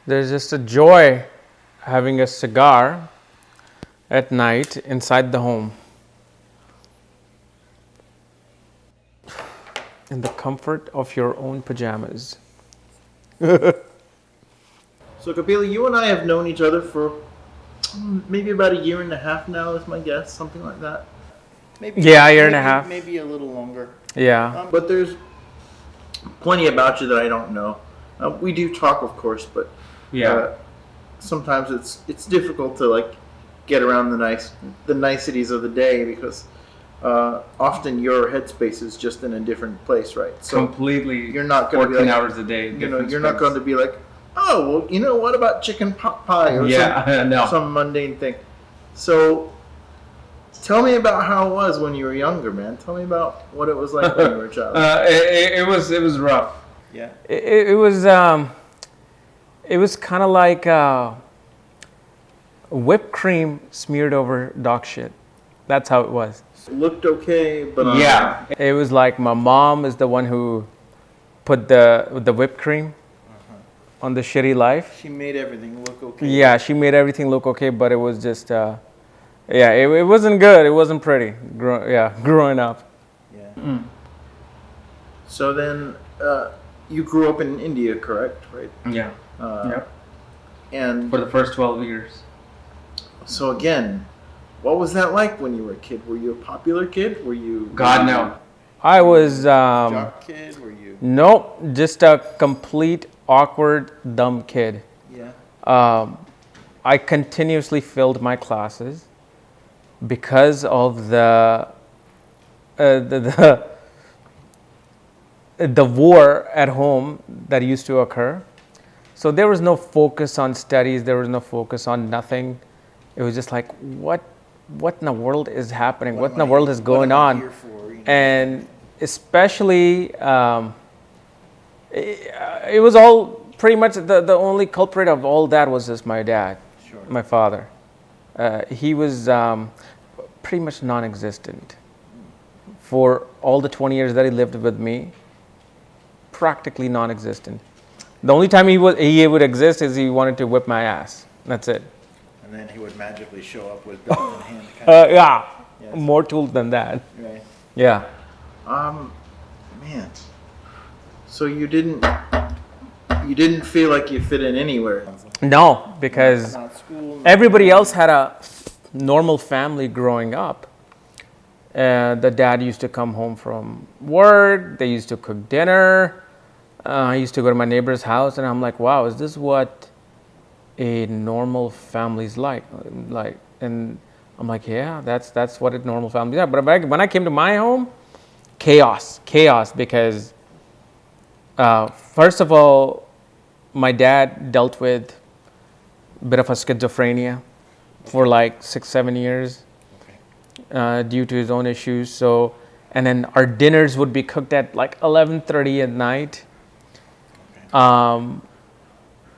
There's just a joy having a cigar at night inside the home. In the comfort of your own pajamas. So Kapiel, you and I have known each other for maybe about a year and a half now, is my guess, something like that. Maybe, yeah, a year and a half. Maybe a little longer. Yeah. But there's plenty about you that I don't know. We do talk, of course, but sometimes it's difficult to like get around the niceties of the day because often your headspace is just in a different place, right? So completely. You're not going to be 14 like, hours a day. You're not going to be like, oh, well, what about chicken pot pie or some mundane thing. So tell me about how it was when you were younger, man. Tell me about what it was like when you were a child. It was rough. Yeah. It was kind of like whipped cream smeared over dog shit. That's how it was. It looked okay, but it was like my mom is the one who put the whipped cream on the shitty life. She made everything look okay. Yeah, she made everything look okay, but it was just it wasn't good. It wasn't pretty. Growing up. Yeah. Mm. So then you grew up in India, correct? Right. Yeah. Yep. And for the first 12 years. So again, what was that like when you were a kid? Were you a popular kid? Were you? God, no. I was. Jock kid? Were you? Nope, just a complete awkward, dumb kid. Yeah. I continuously failed my classes because of the war at home that used to occur. So there was no focus on studies. There was no focus on nothing. It was just like, what in the world is happening? What in the world is going on? And especially, it was all pretty much the only culprit of all that was just my dad, my father. He was pretty much non-existent for all the 20 years that he lived with me. Practically non-existent. The only time he would exist is he wanted to whip my ass. That's it. And then he would magically show up with belt in hand. Yes. More tools than that. Right. Yeah. Man. So you didn't feel like you fit in anywhere? No, because everybody else had a normal family growing up. The dad used to come home from work. They used to cook dinner. I used to go to my neighbor's house, and I'm like, wow, is this what a normal family's like? And I'm like, yeah, that's what a normal family is. But when I came to my home, chaos, because first of all, my dad dealt with a bit of a schizophrenia for like 6-7 years due to his own issues. So, and then our dinners would be cooked at like 11:30 at night.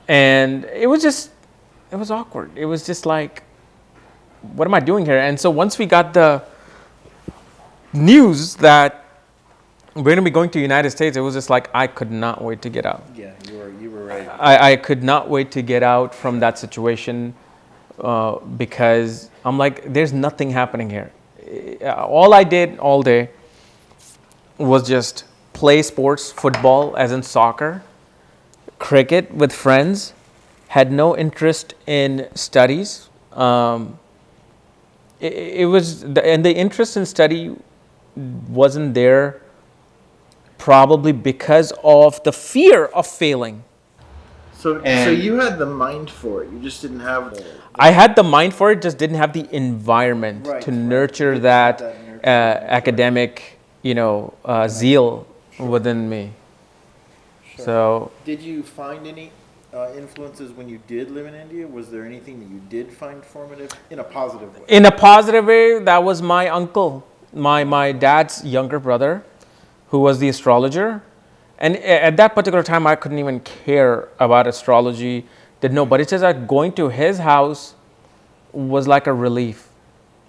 And it was awkward. It was just like, what am I doing here? And so once we got the news that we're going to be going to the United States, it was just like, I could not wait to get out. Yeah, you were right. I could not wait to get out from that situation because I'm like, there's nothing happening here. All I did all day was just play sports, football, as in soccer, cricket with friends, had no interest in studies. It was, and the interest in study wasn't there probably because of the fear of failing. So you had the mind for it. You just didn't have I had the mind for it, just didn't have the environment to nurture that academic, zeal within me. Sure. So, did you find any influences when you did live in India? Was there anything that you did find formative in a positive way? In a positive way, that was my uncle, my dad's younger brother, who was the astrologer. And at that particular time, I couldn't even care about astrology, didn't know. But it's just like going to his house was like a relief.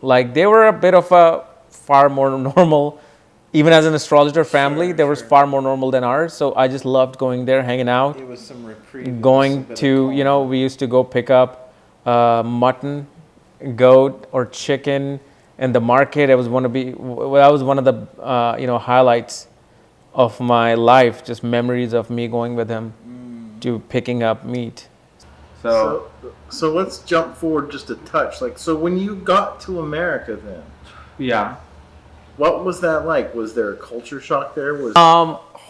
Like they were a bit of a far more normal even as an astrologer family, there was far more normal than ours. So I just loved going there, hanging out. It was some reprieve. Going to, we used to go pick up mutton, goat, or chicken in the market. That was one of the highlights of my life. Just memories of me going with him to picking up meat. So let's jump forward just a touch. Like, so when you got to America, then what was that like? Was there a culture shock there?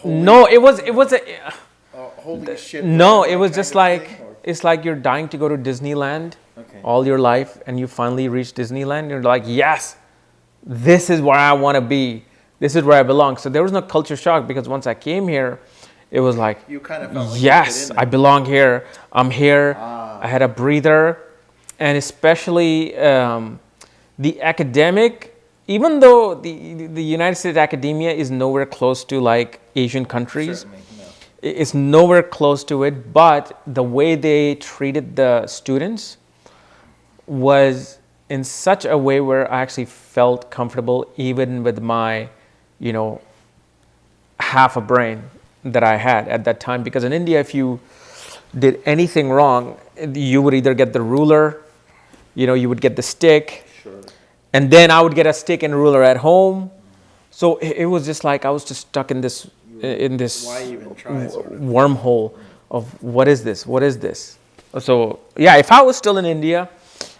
No, it was a. Holy shit! No, it was just like it's like you're dying to go to Disneyland all your life, and you finally reach Disneyland. You're like, yes, this is where I want to be. This is where I belong. So there was no culture shock because once I came here, it was like, you kind of felt like yes, I belong here. I'm here. I had a breather, and especially the academic. Even though the United States academia is nowhere close to like Asian countries, it's nowhere close to it, but the way they treated the students was in such a way where I actually felt comfortable even with my, half a brain that I had at that time. Because in India, if you did anything wrong, you would either get the ruler, you would get the stick. Sure. And then I would get a stick and ruler at home. So it was just like I was just stuck in this why even try, wormhole of what is this? What is this? So yeah, if I was still in India,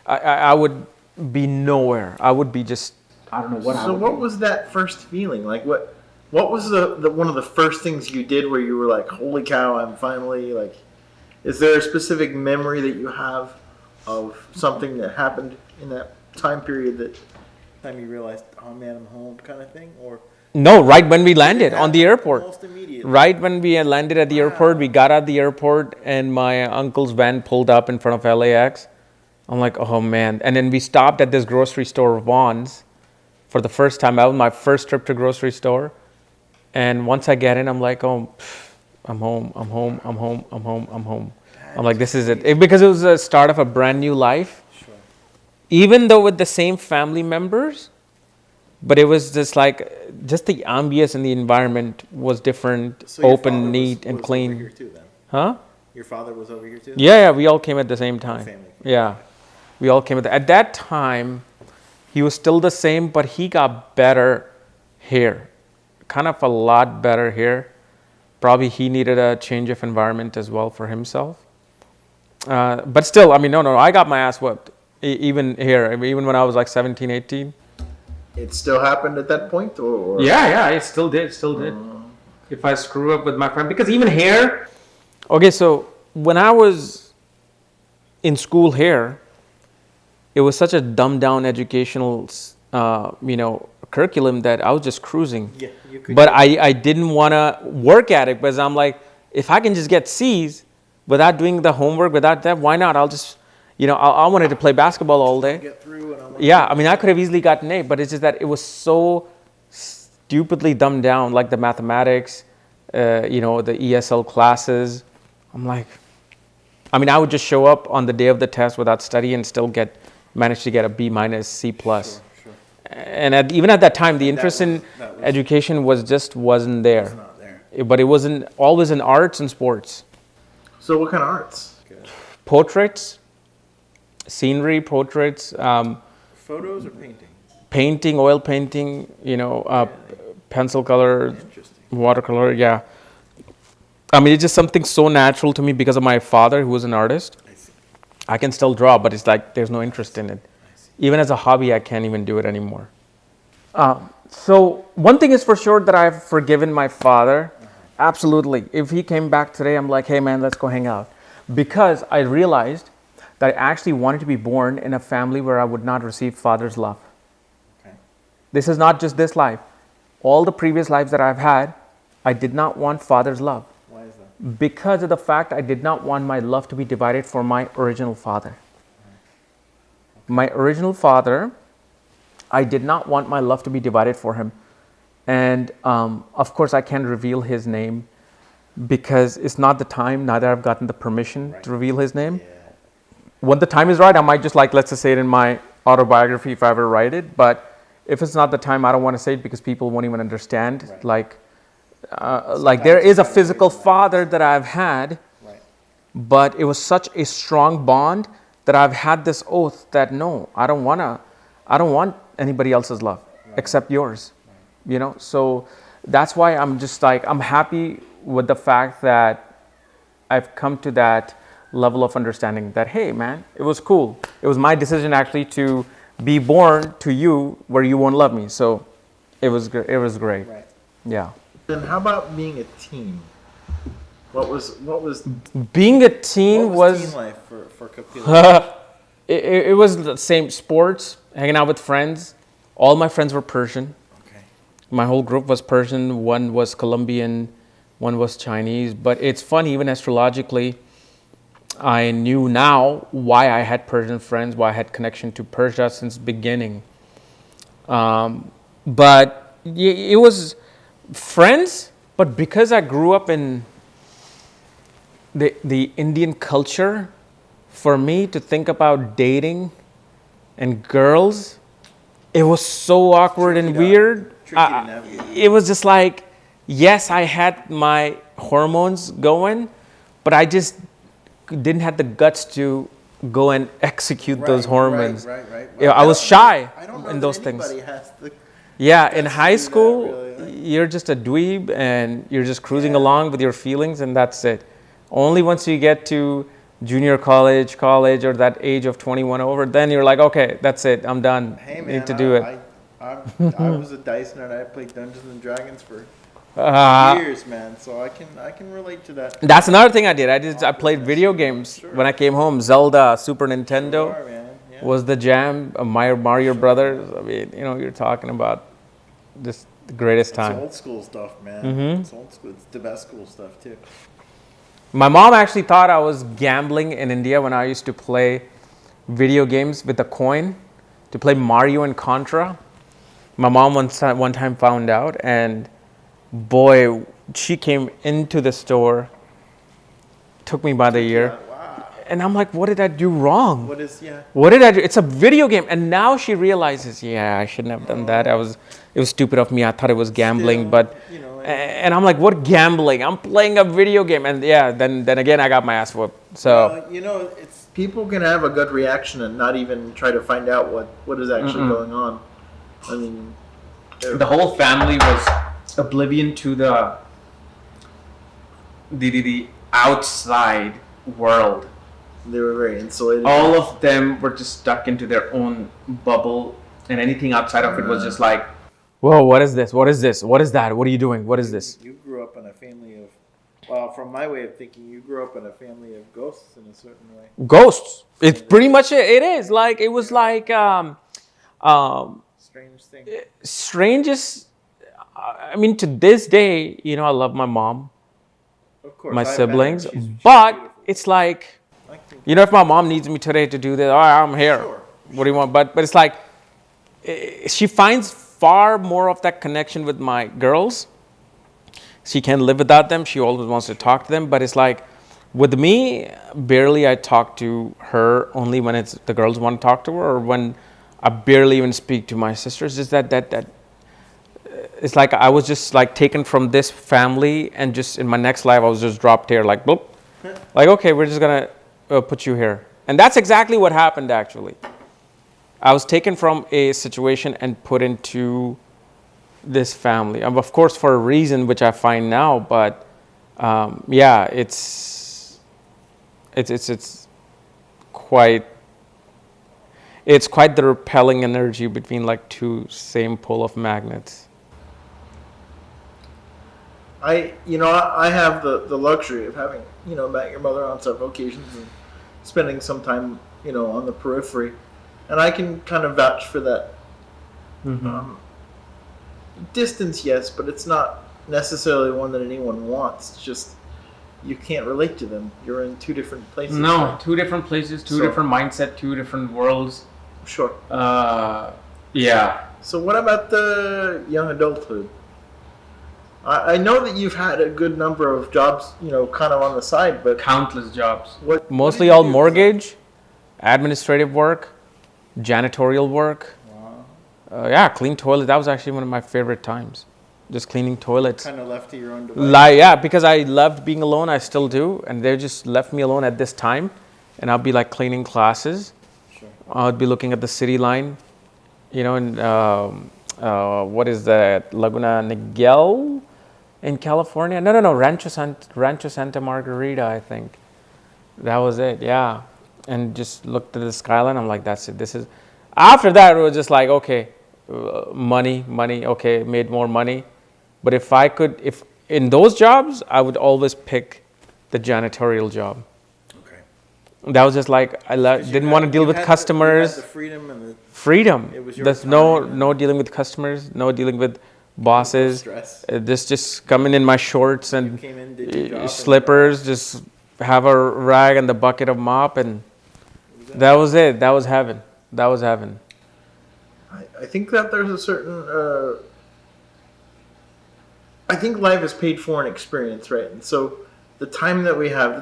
I would be nowhere. I would be just, I don't know what. So what was that first feeling? Like what was the one of the first things you did where you were like, holy cow, I'm finally like, is there a specific memory that you have of something that happened in that time period that time you realized, oh man, I'm home kind of thing? Or no, right when we landed on the airport. Almost immediately. Right when we landed at the airport, we got out the airport and my uncle's van pulled up in front of LAX. I'm like, oh man. And then we stopped at this grocery store, Vaughn's, for the first time. That was my first trip to grocery store. And once I get in, I'm like, oh, I'm home. I'm like, this is it. Because it was the start of a brand new life. Sure. Even though with the same family members, but it was just like, just the ambience and the environment was different, so open, neat, and clean. Over here too, then? Huh? Your father was over here too? Yeah, we all came at the same time. Family. Yeah, we all came at that time. He was still the same, but he got better here, kind of a lot better here. Probably he needed a change of environment as well for himself. But still, no, I got my ass whooped. Even here, even when I was like 17, 18. It still happened at that point? Or? Yeah, it still did. If I screw up with my friend. Because even here, okay, so when I was in school here, it was such a dumbed down educational, curriculum that I was just cruising. Yeah, you could. But I didn't want to work at it because I'm like, if I can just get C's without doing the homework, without that, why not? I'll just, I wanted to play basketball all day. Get through and I could have easily gotten A, but it's just that it was so stupidly dumbed down, like the mathematics, the ESL classes. I'm like, I would just show up on the day of the test without study and still manage to get a B minus, C plus. Sure. And even at that time, the interest in education wasn't there. Was not there. But it wasn't always in arts and sports. So what kind of arts? Good. Portraits, scenery, portraits. Photos or painting? Painting, oil painting, pencil color, watercolor, yeah. It's just something so natural to me because of my father who was an artist. I see. I can still draw, but it's like there's no interest in it. Even as a hobby, I can't even do it anymore. So one thing is for sure that I've forgiven my father. Absolutely. If he came back today, I'm like, hey man, let's go hang out. Because I realized that I actually wanted to be born in a family where I would not receive father's love. Okay. This is not just this life. All the previous lives that I've had, I did not want father's love. Why is that? Because of the fact I did not want my love to be divided for my original father. Okay. My original father, I did not want my love to be divided for him. And of course, I can't reveal his name because it's not the time, neither I've gotten the permission to reveal his name. Yeah. When the time is right, I might just let's just say it in my autobiography if I ever write it. But if it's not the time, I don't want to say it because people won't even understand. Right. Like there is a physical father that I've had, Right. but it was such a strong bond that I've had this oath that no, I don't want anybody else's love except yours. Right. You know, so that's why I'm just like, I'm happy with the fact that I've come to that level of understanding that, hey man, it was cool. It was my decision actually to be born to you where you won't love me. So it was great. Right. Yeah. Then how about being a teen? What was being a teen was teen life for Kapiel? it was the same, sports, hanging out with friends. All my friends were Persian. Okay. My whole group was Persian. One was Colombian, one was Chinese. But it's funny, even astrologically, I knew now why I had Persian friends, why I had connection to Persia since beginning. But it was friends, but because I grew up in the Indian culture, for me to think about dating and girls, it was so awkward and weird. It was just like, yes, I had my hormones going, but I just didn't have the guts to go and execute those hormones. Right. Yeah, I was shy I don't know in that those things. anybody has the Yeah, in high school, really. you're just a dweeb and you're just cruising along with your feelings, and that's it. Only once you get to junior college, or that age of 21 over, then you're like, okay, that's it, I'm done. Hey man, Need to do it. I was a dice nerd. I played Dungeons and Dragons for years, man. So I can relate to that. That's another thing I did. I played video games when I came home. Zelda, Super Nintendo Sure, man. Yeah. was the jam. Mario Brothers. I mean, you're talking about just the greatest time. It's old school stuff, man. It's old school. It's the best school stuff too. My mom actually thought I was gambling in India when I used to play video games with a coin to play Mario and Contra. My mom one time found out, and boy, she came into the store, took me by the ear, Wow. and I'm like, what did I do wrong? What did I do? It's a video game. And now she realizes, yeah, I shouldn't have done that. It was stupid of me. I thought it was gambling, but and I'm like, what gambling? I'm playing a video game. And yeah, then again, I got my ass whooped. So it's people can have a gut reaction and not even try to find out what is actually going on. I mean, the whole family was oblivion to the outside world. They were very insulated. All of them were just stuck into their own bubble, and anything outside of it was just like, whoa, what is this? What is this? What is that? What are you doing? What is this? You grew up in a family of, well, from my way of thinking, you grew up in a family of ghosts in a certain way. Ghosts. It's pretty much it is. Like, it was like, Strange thing. strangest. I mean, to this day, I love my mom, Of course, my I've met her. siblings, She's but beautiful. it's like, I think- if my mom needs me today to do this, I'm here. Sure. What do you want? But it's like, she finds far more of that connection with my girls. She can't live without them. She always wants to talk to them. But it's like, with me, barely I talk to her, only when it's the girls want to talk to her, or when I barely even speak to my sisters. Is that it's like I was just like taken from this family, and just in my next life, I was just dropped here, like, boop. Like, okay, we're just going to put you here. And that's exactly what happened, actually. I was taken from a situation and put into this family. Of course, for a reason, which I find now, but yeah, it's quite the repelling energy between like two same pole of magnets. I have the luxury of having, met your mother on several occasions and spending some time, on the periphery. And I can kind of vouch for that. Distance, yes, but it's not necessarily one that anyone wants. It's just, you can't relate to them. You're in two different places. No, right? two different places, different mindset, two different worlds. Sure. Yeah. So what about the young adulthood? I know that you've had a good number of jobs, kind of on the side, but Countless jobs. what Mostly did you all do? mortgage, administrative work, janitorial work. clean toilet. That was actually one of my favorite times. Just cleaning toilets. Kind of left to your own device. Yeah, because I loved being alone. I still do. And they just left me alone at this time. And I'll be like cleaning classes. Sure. I'd be looking at the city line, and what is that? Laguna Niguel in California? No. Rancho Santa Margarita, I think. That was it, yeah. And just looked at the skyline. I'm like, that's it. After that, it was just like, okay, money, okay, made more money. But if in those jobs, I would always pick the janitorial job. Okay. That was just like, didn't want to deal with customers. You had the freedom and the freedom. It was your There's no dealing with customers, no dealing with bosses. stress. This just coming in my shorts and came in, did your job, slippers, just have a rag and the bucket of mop, and that was it. That was heaven. I think that there's a certain. I think life is paid for in experience, right? And so the time that we have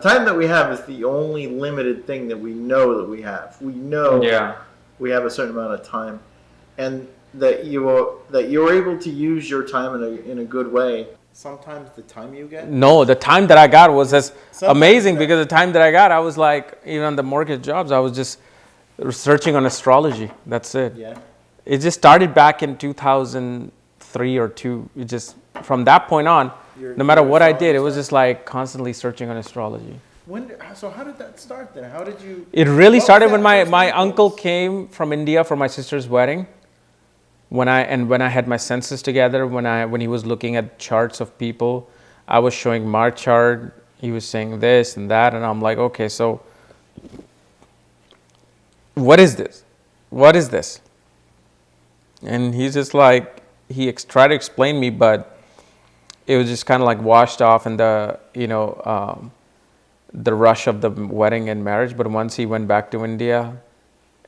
is the only limited thing that we know that we have. We know we have a certain amount of time, and that you're able to use your time in a good way. Sometimes the time you get. No, the time that I got was just amazing because the time that I got, I was like, even on the mortgage jobs, I was just researching on astrology. That's it. Yeah. It just started back in 2003 or 2. It just from that point on, no matter what I did, it was just like constantly searching on astrology. So how did that start then? How did you? It really started when my uncle came from India for my sister's wedding. When I had my senses together, when he was looking at charts of people, I was showing my chart. He was saying this and that, and I'm like, okay, so what is this? What is this? And he's just like, tried to explain me, but it was just kind of like washed off in the rush of the wedding and marriage. But once he went back to India,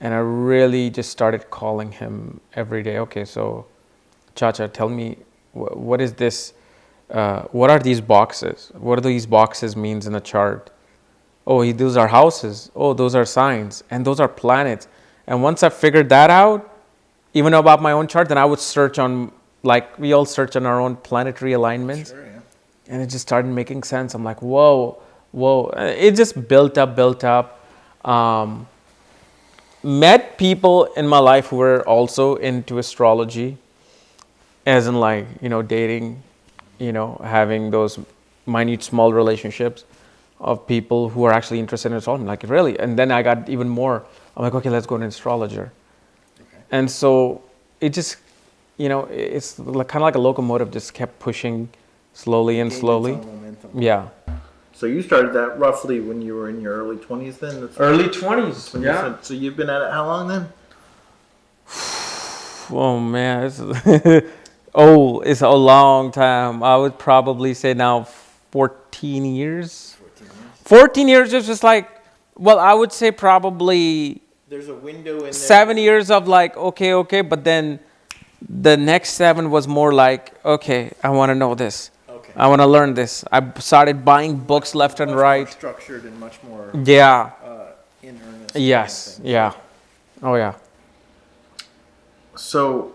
and I really just started calling him every day. Okay, so Chacha, tell me, what is this? What are these boxes? What do these boxes means in the chart? Oh, those are houses. Oh, those are signs. And those are planets. And once I figured that out, even about my own chart, then I would search on, like we all search on our own planetary alignments. Sure, yeah. And it just started making sense. I'm like, whoa. It just built up. Met people in my life who were also into astrology, as in like, dating, having those minute small relationships of people who are actually interested in astrology. Like, really? And then I got even more. I'm like, okay, let's go to an astrologer. Okay. And so it just, it's like, kind of like a locomotive, just kept pushing slowly and slowly. Yeah. So you started that roughly when you were in your early 20s then? Early 20s, yeah. So you've been at it how long then? Oh, man. It's a long time. I would probably say now 14 years. 14 years is just like, I would say probably there's a window in there. 7 years of like, okay, but then the next 7 was more like, okay, I want to know this. Okay. I want to learn this. I started buying books left and right. More structured and much more in earnest. Yes, yeah. Oh, yeah. So,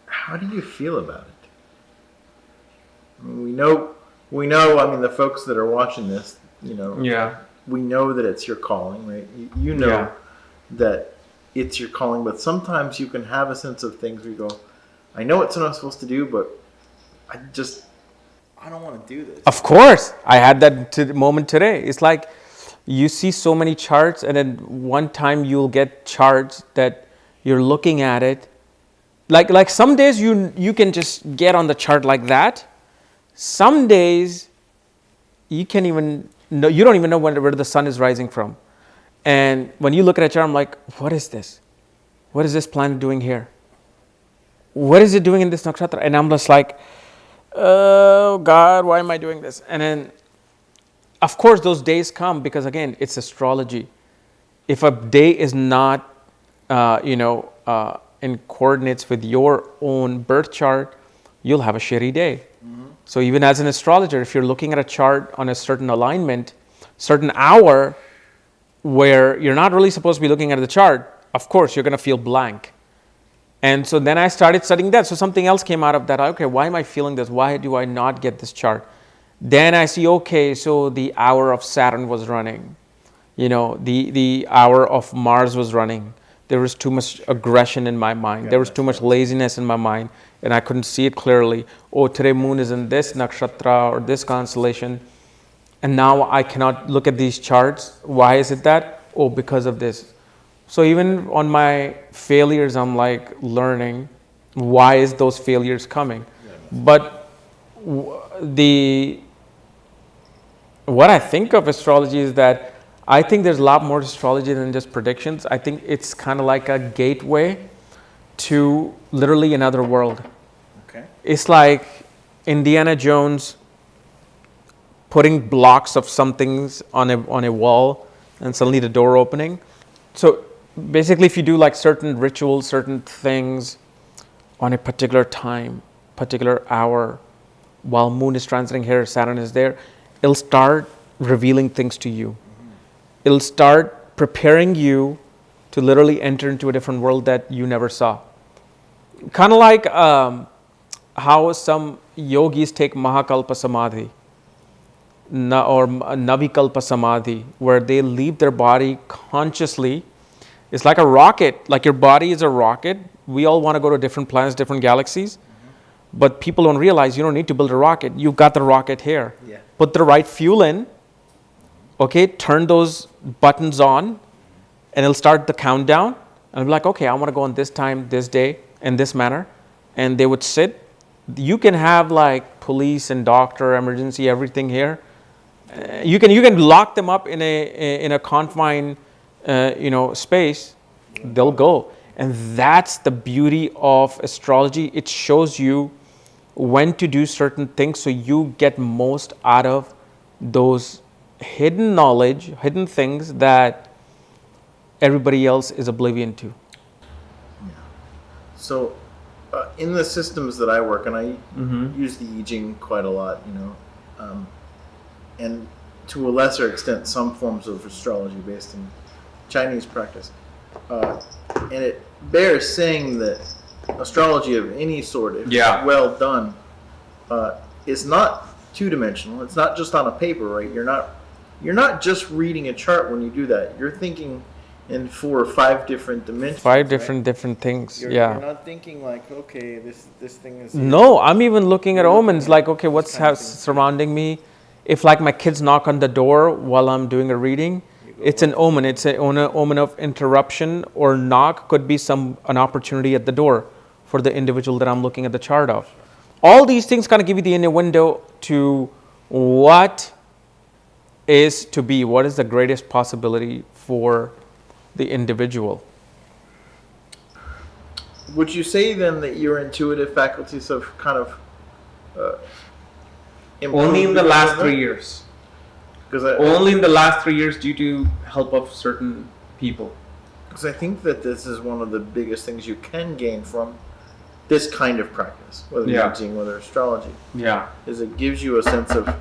how do you feel about it? I mean, we know. I mean, the folks that are watching this, Yeah. We know that it's your calling, right? You know that it's your calling, but sometimes you can have a sense of things where you go, I know it's what I'm supposed to do, but I don't want to do this. Of course. I had that moment today. It's like you see so many charts, and then one time you'll get charts that you're looking at it. Like some days you can just get on the chart like that. Some days you don't even know where the sun is rising from. And when you look at a chart, I'm like, what is this? What is this planet doing here? What is it doing in this nakshatra? And I'm just like, oh God, why am I doing this? And then, of course, those days come because, again, it's astrology. If a day is not, in coordinates with your own birth chart, you'll have a shitty day. Mm-hmm. So even as an astrologer, if you're looking at a chart on a certain alignment, certain hour where you're not really supposed to be looking at the chart, of course, you're going to feel blank. And so then I started studying that. So something else came out of that. Okay, why am I feeling this? Why do I not get this chart? Then I see, okay, so the hour of Saturn was running. The hour of Mars was running. There was too much aggression in my mind. There was too much laziness in my mind, and I couldn't see it clearly. Oh, today moon is in this nakshatra or this constellation, and now I cannot look at these charts. Why is it that? Oh, because of this. So even on my failures, I'm like learning why is those failures coming. But what I think of astrology is that I think there's a lot more to astrology than just predictions. I think it's kind of like a gateway to literally another world. Okay. It's like Indiana Jones putting blocks of some things on a wall and suddenly the door opening. So basically, if you do like certain rituals, certain things on a particular time, particular hour, while moon is transiting here, Saturn is there, it'll start revealing things to you. It'll start preparing you to literally enter into a different world that you never saw. Kind of like how some yogis take Mahakalpa Samadhi or Navikalpa Samadhi, where they leave their body consciously. It's like a rocket, like your body is a rocket. We all want to go to different planets, different galaxies. But people don't realize you don't need to build a rocket. You've got the rocket here. Yeah. Put the right fuel in, okay, turn those buttons on, and it'll start the countdown. And I'll be like, okay, I want to go on this time, this day, in this manner. And they would sit. You can have like police and doctor, emergency, everything here. You can lock them up in a confined space. They'll go. And that's the beauty of astrology. It shows you when to do certain things so you get most out of those hidden knowledge, hidden things that everybody else is oblivion to. Yeah. So in the systems that I work in, I use the I Ching quite a lot, and to a lesser extent some forms of astrology based in Chinese practice. And it bears saying that astrology of any sort, if it's well done, is not two-dimensional. It's not just on a paper, right? You're not just reading a chart when you do that. You're thinking in 4 or 5 different dimensions. 5 different things. You're not thinking like, okay, this thing is. No, I'm even looking at omens like, okay, what's surrounding me? If like my kids knock on the door while I'm doing a reading, it's an omen. It's an omen of interruption, or knock could be an opportunity at the door for the individual that I'm looking at the chart of. All these things kind of give you the inner window to what is to be, what is the greatest possibility for the individual. Would you say then that your intuitive faculties have kind of improved? Only in the last 3 years. Only in the last 3 years due to help of certain people. Because I think that this is one of the biggest things you can gain from this kind of practice, whether using, whether astrology. Yeah. Is it gives you a sense of,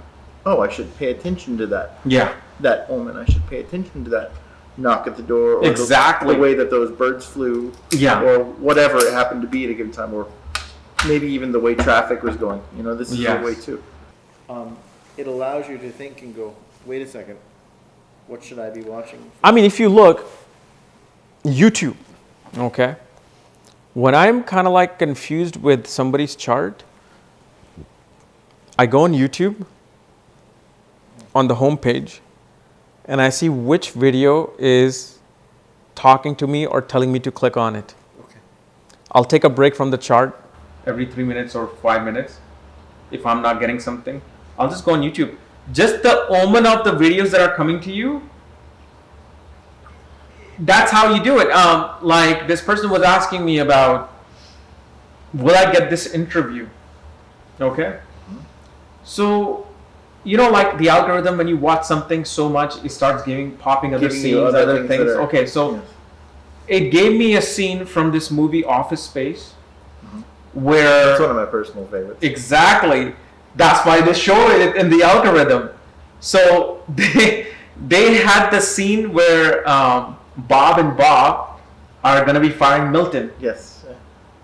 oh, I should pay attention to that. Yeah. That omen. I should pay attention to that knock at the door. Or exactly. The way that those birds flew. Yeah. Or whatever it happened to be at a given time. Or maybe even the way traffic was going. This is a way too. It allows you to think and go, wait a second, what should I be watching? I mean, if you look, YouTube, okay? When I'm kind of like confused with somebody's chart, I go on YouTube on the homepage and I see which video is talking to me or telling me to click on it. Okay. I'll take a break from the chart every 3 minutes or 5 minutes. If I'm not getting something, I'll just go on YouTube. Just the omen of the videos that are coming to you, that's how you do it. Like this person was asking me about, will I get this interview? Okay. So, like the algorithm, when you watch something so much, it starts popping other scenes, other things. Okay, so it gave me a scene from this movie Office Space, where it's one of my personal favorites. Exactly. That's why they show it in the algorithm. So they had the scene where Bob and Bob are going to be firing Milton. Yes.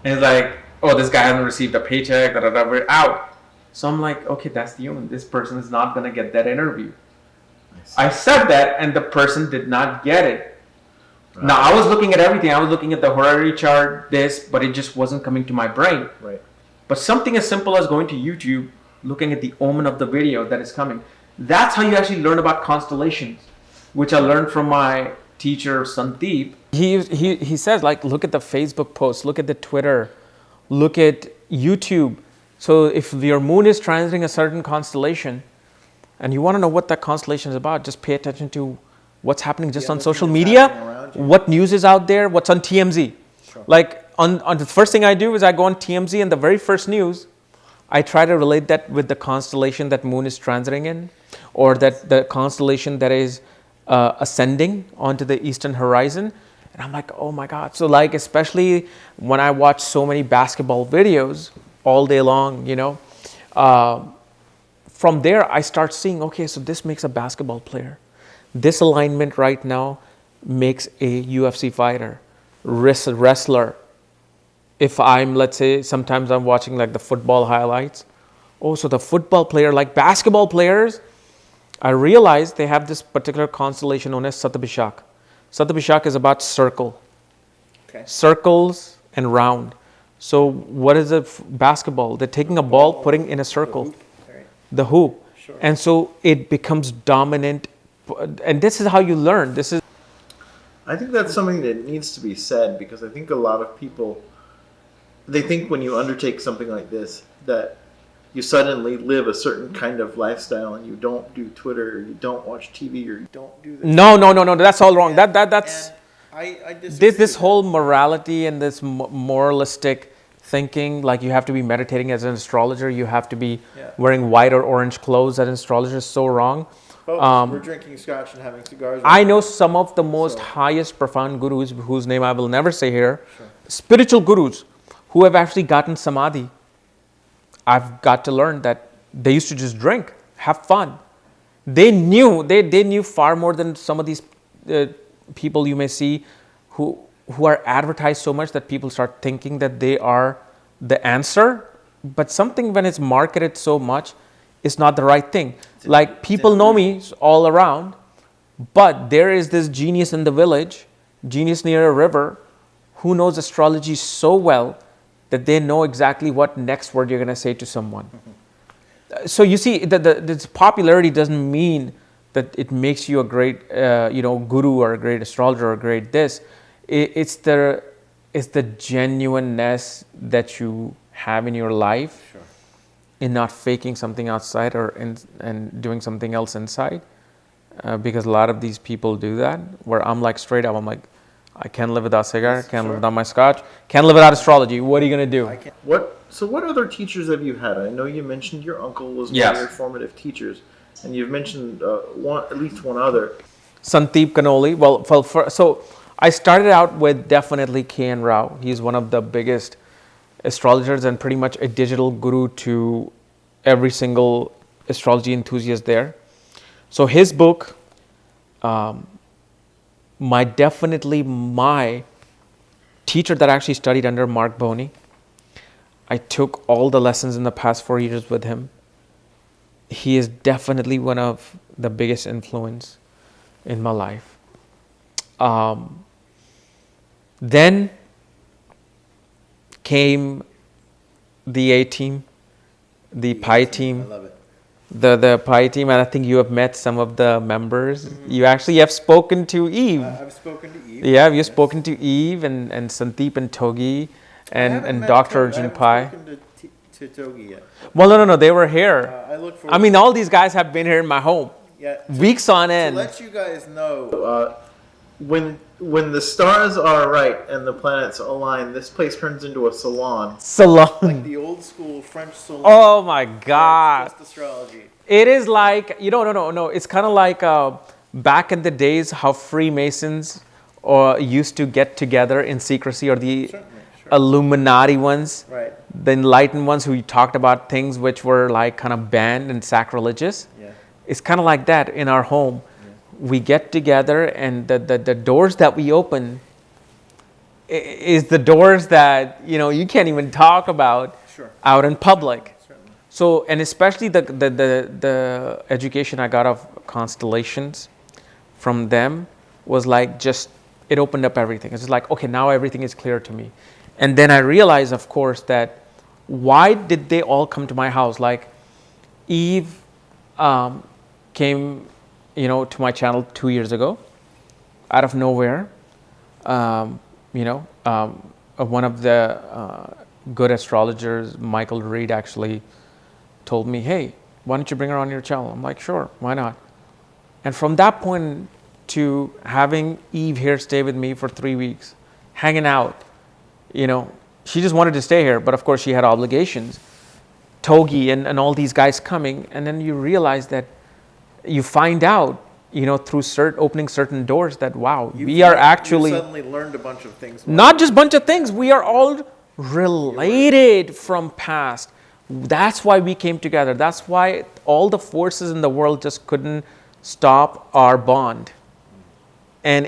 And it's like, oh, this guy hasn't received a paycheck, we're out. So I'm like, okay, that's the human. This person is not going to get that interview. I said that, and the person did not get it. Right. Now, I was looking at everything. I was looking at the horary chart, but it just wasn't coming to my brain. Right. But something as simple as going to YouTube, looking at the omen of the video that is coming. That's how you actually learn about constellations, which I learned from my teacher, Sandeep. He says, like, look at the Facebook posts, look at the Twitter, look at YouTube. So if your moon is transiting a certain constellation and you want to know what that constellation is about, just pay attention to what's happening just on social media, what news is out there, what's on TMZ. Sure. Like on the first thing I do is I go on TMZ, and the very first news, I try to relate that with the constellation that moon is transiting in, or that the constellation that is ascending onto the eastern horizon. And I'm like, oh my God. So like, especially when I watch so many basketball videos all day long, from there I start seeing, okay, so this makes a basketball player. This alignment right now makes a UFC fighter, wrestler. If I'm, let's say, sometimes I'm watching like the football highlights. Oh, so the football player, like basketball players, I realize they have this particular constellation known as Satabhishak. Satabhishak is about circle. Okay. Circles and round. So what is a basketball? They're taking a ball, putting in a circle. The hoop. Sure. And so it becomes dominant. And this is how you learn. I think that's something that needs to be said, because I think a lot of people, they think when you undertake something like this that you suddenly live a certain kind of lifestyle and you don't do Twitter, or you don't watch TV, or you don't do this. No. That's all wrong. That's I disagree. This whole morality and this moralistic thinking, like you have to be meditating as an astrologer, you have to be wearing white or orange clothes as an astrologer, is so wrong. We're drinking scotch and having cigars. I know some of the most highest profound gurus, whose name I will never say here, spiritual gurus who have actually gotten samadhi. I've got to learn that they used to just drink, have fun. They knew far more than some of these people you may see who are advertised so much that people start thinking that they are the answer. But something, when it's marketed so much, is not the right thing. Like, people know me all around, but there is this genius in the village, genius near a river, who knows astrology so well that they know exactly what next word you're going to say to someone. So you see, this popularity doesn't mean that it makes you a great guru or a great astrologer or a great this. It's the genuineness that you have in your life. Sure. In not faking something outside and doing something else inside, because a lot of these people do that. Where I'm like, straight up, I'm like, I can't live without cigar, can't live without my scotch, can't live without astrology. What are you gonna do? What other teachers have you had? I know you mentioned your uncle was one of your formative teachers, and you've mentioned at least one other. Sandeep Kanoli. So I started out with definitely Kapiel Raaj. He's one of the biggest astrologers and pretty much a digital guru to every single astrology enthusiast there. So his book, my teacher that actually studied under Mark Boney. I took all the lessons in the past 4 years with him. He is definitely one of the biggest influence in my life. Then came the A team, the Pi team. I love it. The Pi team, and I think you have met some of the members. Mm-hmm. You actually have spoken to Eve. I've spoken to Eve. Yeah, you've spoken to Eve and Sandeep and Togi and Dr. Arjun Pai. I haven't spoken to Togi yet. Well, no, they were here. I mean, all these guys have been here in my home. Yeah. Weeks on end. To let you guys know, when the stars are right and the planets align, this place turns into a salon. Like the old school French salon. Oh my God. Just astrology. It is like, no. It's kind of like back in the days how Freemasons used to get together in secrecy, or the Illuminati ones. Right. The enlightened ones who talked about things which were like kind of banned and sacrilegious. Yeah. It's kind of like that in our home. We get together, and the doors that we open, is the doors that, you can't even talk about out in public. Certainly. So, and especially the education I got of constellations from them was like it opened up everything. It's just like, okay, now everything is clear to me. And then I realized, of course, that why did they all come to my house? Like Eve came, to my channel 2 years ago, out of nowhere. One of the good astrologers, Michael Reed, actually told me, hey, why don't you bring her on your channel? I'm like, sure, why not? And from that point to having Eve here stay with me for 3 weeks, hanging out, she just wanted to stay here, but of course she had obligations. Togi and all these guys coming, and then you realize that you find out, through opening certain doors that, wow, we are actually... You suddenly learned a bunch of things. Not just a bunch of things, we are all related from past. That's why we came together. That's why all the forces in the world just couldn't stop our bond. And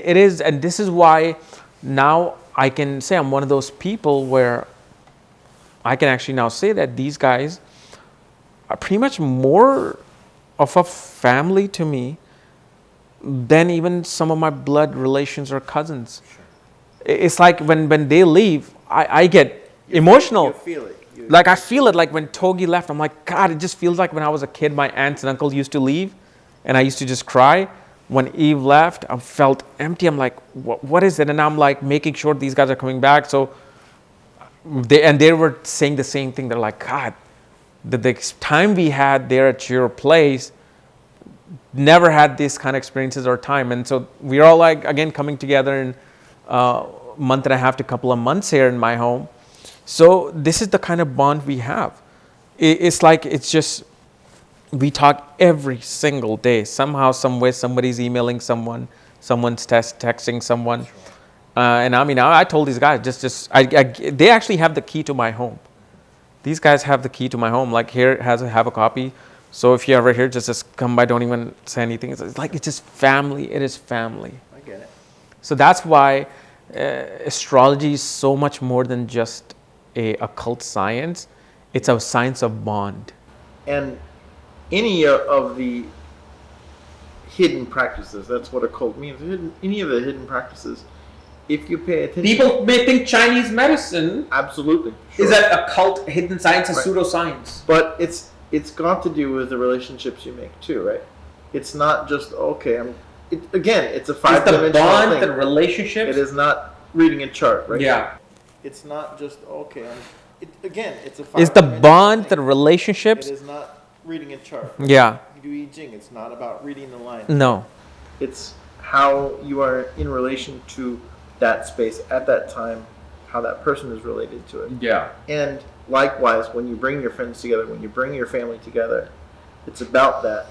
this is why now I can say I'm one of those people where I can actually now say that these guys are pretty much more of a family to me than even some of my blood relations or cousins. Sure. It's like when they leave, I get emotional. You feel it. I feel it like when Togi left, I'm like, God, it just feels like when I was a kid, my aunts and uncles used to leave and I used to just cry. When Eve left, I felt empty. I'm like, what is it? And I'm like making sure these guys are coming back. So they were saying the same thing. They're like, God, the time we had there at your place, never had these kind of experiences or time. And so we're all like, again, coming together in a month and a half to a couple of months here in my home. So this is the kind of bond we have. It's just, we talk every single day. Somehow, some way, somebody's emailing someone, someone's texting someone. Sure. And I mean, I told these guys, they actually have the key to my home. These guys have the key to my home. Like here, have a copy. So if you're ever here, just come by. Don't even say anything. It's just family. It is family. I get it. So that's why astrology is so much more than just a occult science. It's a science of bond. And any of the hidden practices, that's what occult means. Any of the hidden practices, if you pay attention... People may think Chinese medicine... Absolutely. Sure. Is that occult, hidden science, and right. pseudoscience. But it's got to do with the relationships you make too, right? It's not just, it's a five-dimensional thing. The bond, thing. the relationships... It is not reading a chart, right? Yeah. It's not just, it's a five-dimensional Is the bond, thing. the relationships... It is not reading a chart. Right? Yeah. You do I Ching. It's not about reading the line. No. It's how you are in relation to that space at that time, how that person is related to it. Yeah. And likewise, when you bring your friends together, when you bring your family together, it's about that.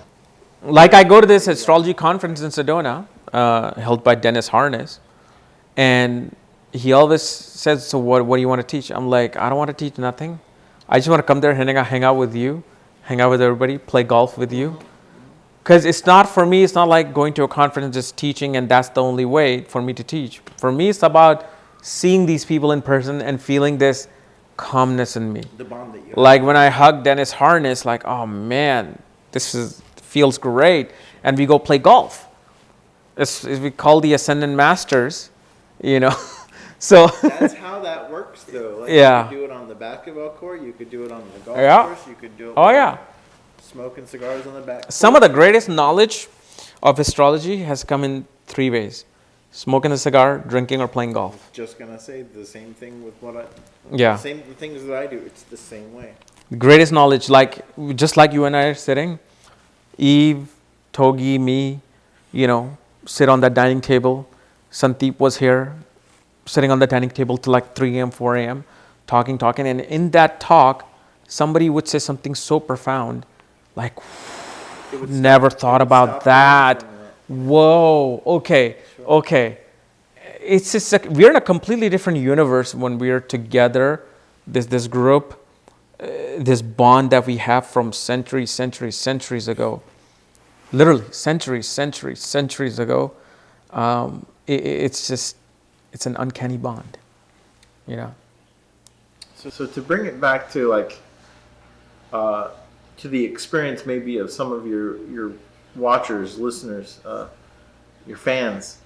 Like I go to this astrology conference in Sedona, held by Dennis Harness, and he always says, so what do you want to teach? I'm like, I don't want to teach nothing. I just want to come there, hang out with you, hang out with everybody, play golf with you. Because it's not, for me, it's not like going to a conference and just teaching and that's the only way for me to teach. For me, it's about seeing these people in person and feeling this calmness in me. The bond that you have. Like when I hug Dennis Harness, like, oh man, feels great. And we go play golf. We call the Ascendant Masters, So that's how that works, though. Like yeah. You could do it on the basketball court. You could do it on the golf course. You could do it. Smoking cigars on the back. Some of the greatest knowledge of astrology has come in 3 ways: smoking a cigar, drinking, or playing golf. Just gonna say the same thing with the things that I do. It's the same way. The greatest knowledge, just like you and I are sitting, Eve, Togi, me, sit on that dining table. Sandeep was here, sitting on the dining table till like 3 a.m., 4 a.m., talking. And in that talk, somebody would say something so profound, like, never thought about that. Whoa, okay. It's just, we're in a completely different universe when we are together, this group, this bond that we have from centuries ago. Literally, centuries ago. It's an uncanny bond. you know. So to bring it back to like to the experience maybe of some of your watchers, listeners, your fans,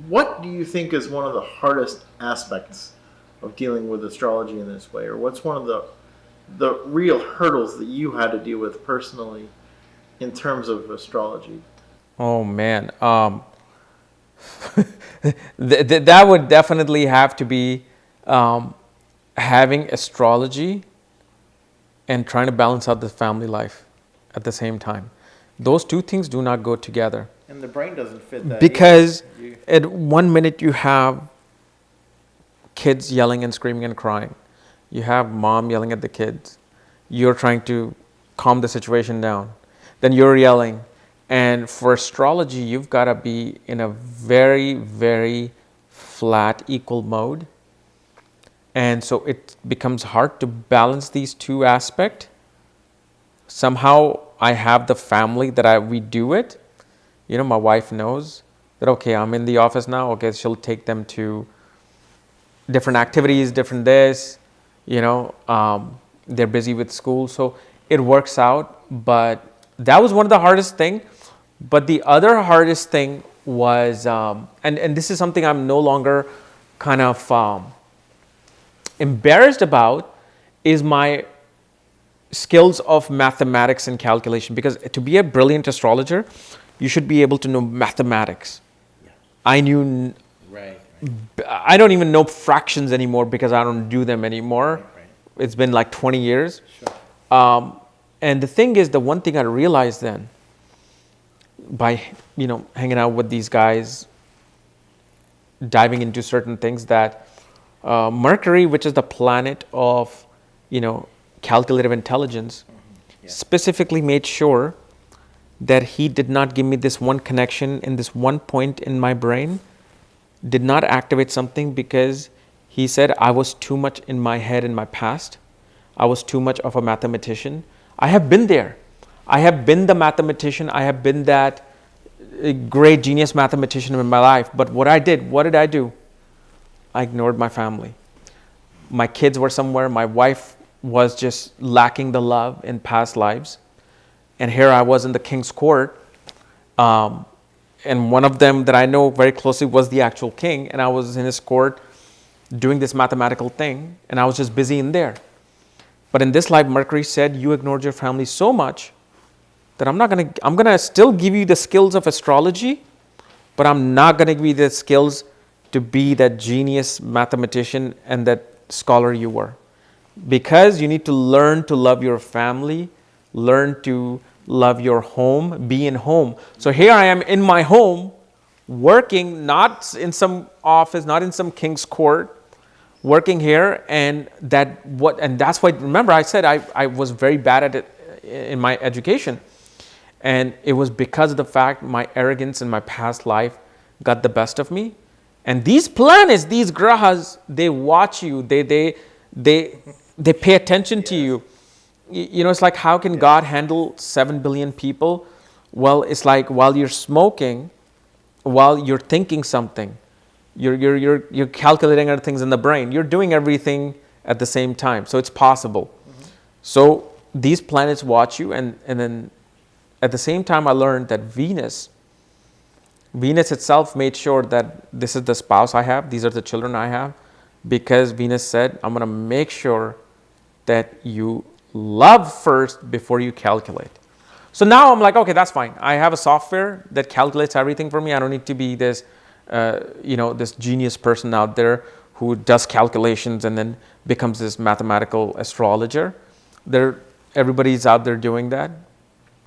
what do you think is one of the hardest aspects of dealing with astrology in this way, or what's one of the real hurdles that you had to deal with personally in terms of astrology? Oh man, that would definitely have to be having astrology and trying to balance out the family life at the same time. Those two things do not go together. And the brain doesn't fit that. Because at 1 minute you have kids yelling and screaming and crying. You have mom yelling at the kids. You're trying to calm the situation down. Then you're yelling. And for astrology, you've got to be in a very, very flat, equal mode. And so it becomes hard to balance these two aspects. Somehow I have the family that we do it. You know, my wife knows that, okay, I'm in the office now. Okay, she'll take them to different activities, different this, you know, they're busy with school. So it works out. But that was one of the hardest thing. But the other hardest thing was, and this is something I'm no longer kind of embarrassed about, is my skills of mathematics and calculation. Because to be a brilliant astrologer, you should be able to know mathematics. Yeah. I knew, right. I don't even know fractions anymore because I don't do them anymore. Right. It's been like 20 years. Sure. And the thing is, the one thing I realized then, by, you know, hanging out with these guys, diving into certain things, that Mercury, which is the planet of, you know, calculative intelligence, specifically made sure that he did not give me this one connection in this one point in my brain, did not activate something, because he said I was too much in my head in my past. I was too much of a mathematician. I have been there. I have been the mathematician. I have been that great genius mathematician in my life. But what did I do? I ignored my family. My kids were somewhere. My wife was just lacking the love in past lives. And here I was in the king's court. And one of them that I know very closely was the actual king. And I was in his court doing this mathematical thing. And I was just busy in there. But in this life, Mercury said, you ignored your family so much that I'm going to still give you the skills of astrology, but I'm not going to give you the skills to be that genius mathematician and that scholar you were. Because you need to learn to love your family, learn to love your home, be in home. So here I am in my home, working, not in some office, not in some king's court, working here. And that's why, remember I said I was very bad at it in my education. And it was because of the fact my arrogance in my past life got the best of me. And these planets, these grahas, they watch you. They pay attention to you. You know, it's like, how can God handle 7 billion people? Well, it's like while you're smoking, while you're thinking something, you're calculating other things in the brain. You're doing everything at the same time. So it's possible. Mm-hmm. So these planets watch you, and then at the same time, I learned that Venus itself made sure that this is the spouse I have, these are the children I have, because Venus said, I'm going to make sure that you love first before you calculate. So now I'm like, okay, that's fine. I have a software that calculates everything for me. I don't need to be this, this genius person out there who does calculations and then becomes this mathematical astrologer. Everybody's out there doing that.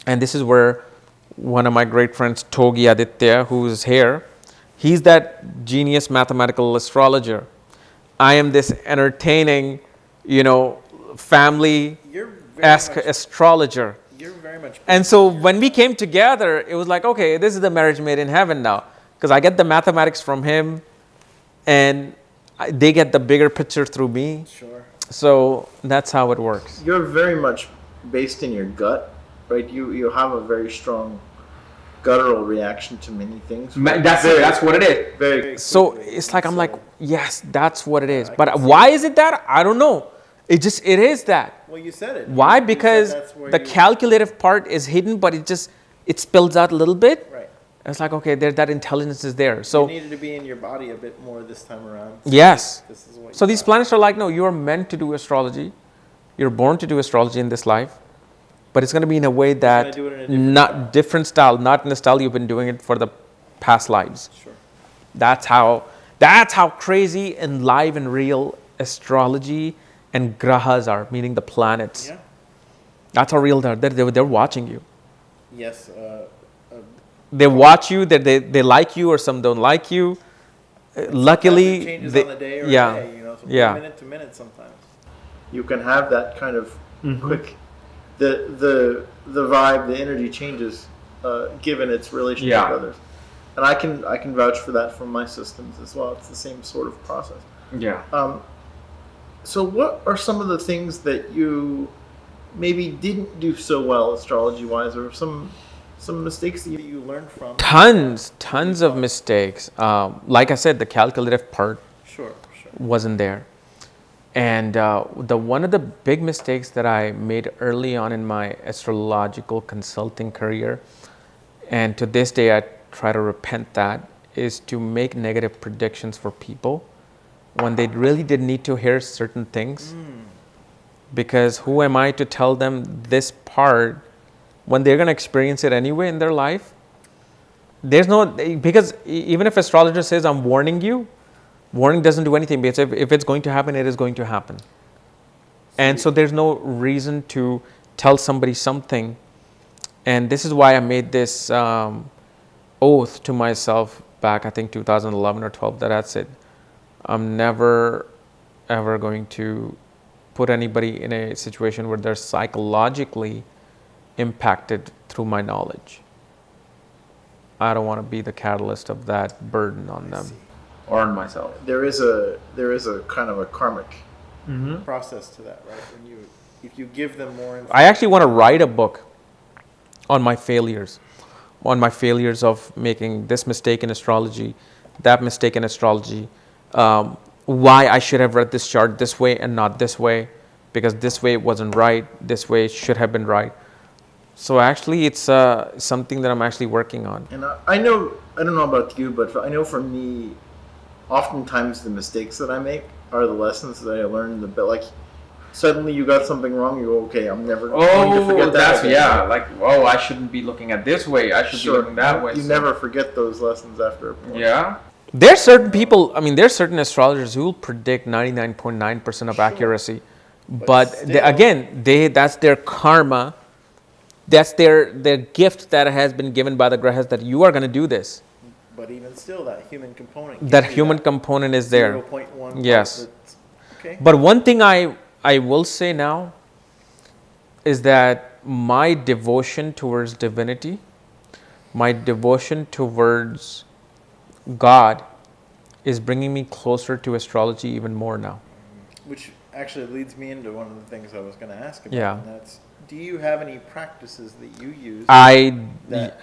And this is where one of my great friends, Togi Aditya, who is here, he's that genius mathematical astrologer. I am this entertaining, family-esque astrologer. You're very much. And so when we came together, it was like, okay, this is the marriage made in heaven now. Because I get the mathematics from him, and they get the bigger picture through me. Sure. So that's how it works. You're very much based in your gut, right? You have a very strong guttural reaction to many things. That's what it is. Very. So it's like I'm like, yes, that's what it is. But why is it that? I don't know. It is that. Well, you said it. Why? Because the calculative part is hidden, but it spills out a little bit. Right. It's like, okay, that intelligence is there. So you needed to be in your body a bit more this time around. Yes. This is what so these planets are like, no, you are meant to do astrology. You're born to do astrology in this life, but it's going to be in a way that do it in a different style, not in the style you've been doing it for the past lives. Sure. That's how crazy and live and real astrology and grahas are, meaning the planets. Yeah. That's how real they're watching you. Yes. They watch you. They like you, or some don't like you. Luckily, it changes on the day or yeah, a day, you know, from yeah. minute to minute sometimes. You can have that kind of quick, the vibe, the energy changes, given its relationship with others, and I can vouch for that from my systems as well. It's the same sort of process. Yeah. So what are some of the things that you maybe didn't do so well astrology-wise, or some mistakes that you learned from? Tons of mistakes. Like I said, the calculative part Sure. wasn't there. And one of the big mistakes that I made early on in my astrological consulting career, and to this day I try to repent that, is to make negative predictions for people when they really did need to hear certain things. Because who am I to tell them this part when they're going to experience it anyway in their life? Because even if astrologer says, I'm warning you, warning doesn't do anything, because if it's going to happen, it is going to happen. And so there's no reason to tell somebody something. And this is why I made this oath to myself back, I think 2011 or 12, that I said, I'm never, ever going to put anybody in a situation where they're psychologically impacted through my knowledge. I don't want to be the catalyst of that burden on them or on myself. There is a kind of a karmic process to that, right? If you give them more information. I actually want to write a book on my failures of making this mistake in astrology, that mistake in astrology, why I should have read this chart this way and not this way, because this way wasn't right, this way should have been right. So actually, it's something that I'm actually working on. And I don't know about you, but I know for me, oftentimes the mistakes that I make are the lessons that I learned. Like, suddenly you got something wrong, you go, okay, I'm never going to forget that. I shouldn't be looking at this way, I should be looking that way. You never forget those lessons after a point. Yeah. There's certain people, there's certain astrologers who will predict 99.9% of accuracy. But that's their karma. That's their gift that has been given by the grahas, that you are going to do this. But even still, that human component. Component is there. 0.1. Yes. Okay. But one thing I will say now is that my devotion towards divinity, my devotion towards God, is bringing me closer to astrology even more now. Which actually leads me into one of the things I was going to ask about. Yeah. And that's, do you have any practices that you use?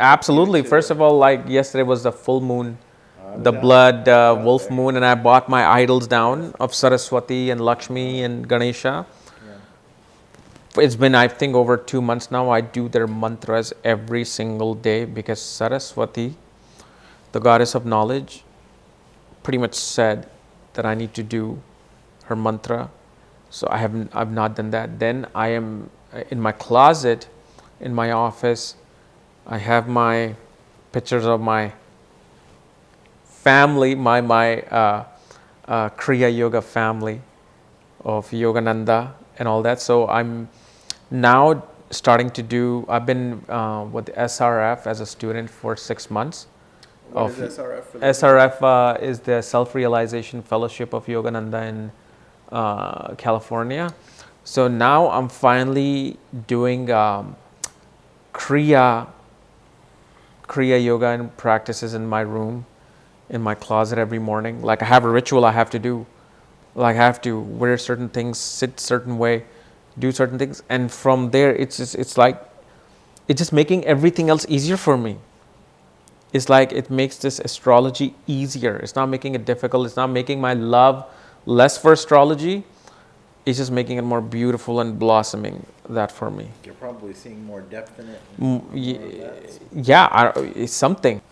Absolutely. First of all, like yesterday was the full moon, the blood wolf moon, and I bought my idols down of Saraswati and Lakshmi and Ganesha. Yeah. It's been, I think, over 2 months now. I do their mantras every single day, because Saraswati, the goddess of knowledge, pretty much said that I need to do her mantra. So I've not done that. Then I am in my closet, in my office, I have my pictures of my family, my Kriya Yoga family of Yogananda and all that. So I'm now starting to do, I've been with SRF as a student for 6 months. What is SRF? SRF is the Self-Realization Fellowship of Yogananda in California. So now I'm finally doing Kriya Yoga and practices in my room, in my closet every morning. Like, I have a ritual I have to do. Like, I have to wear certain things, sit certain way, do certain things. And from there, it's just making everything else easier for me. it's like it makes this astrology easier. It's not making it difficult. It's not making my love less for astrology. It's just making it more beautiful and blossoming that for me. You're probably seeing more depth in it. Yeah, it's something,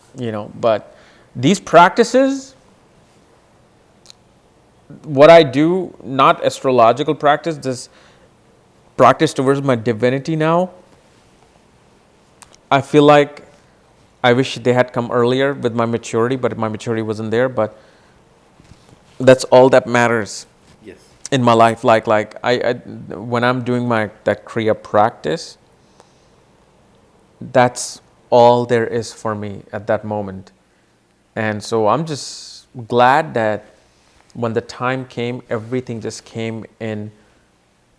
but these practices, what I do, not astrological practice, this practice towards my divinity now, I feel like I wish they had come earlier with my maturity, but my maturity wasn't there. But that's all that matters. Yes. In my life. Like I when I'm doing that Kriya practice, that's all there is for me at that moment. And so I'm just glad that when the time came, everything just came in,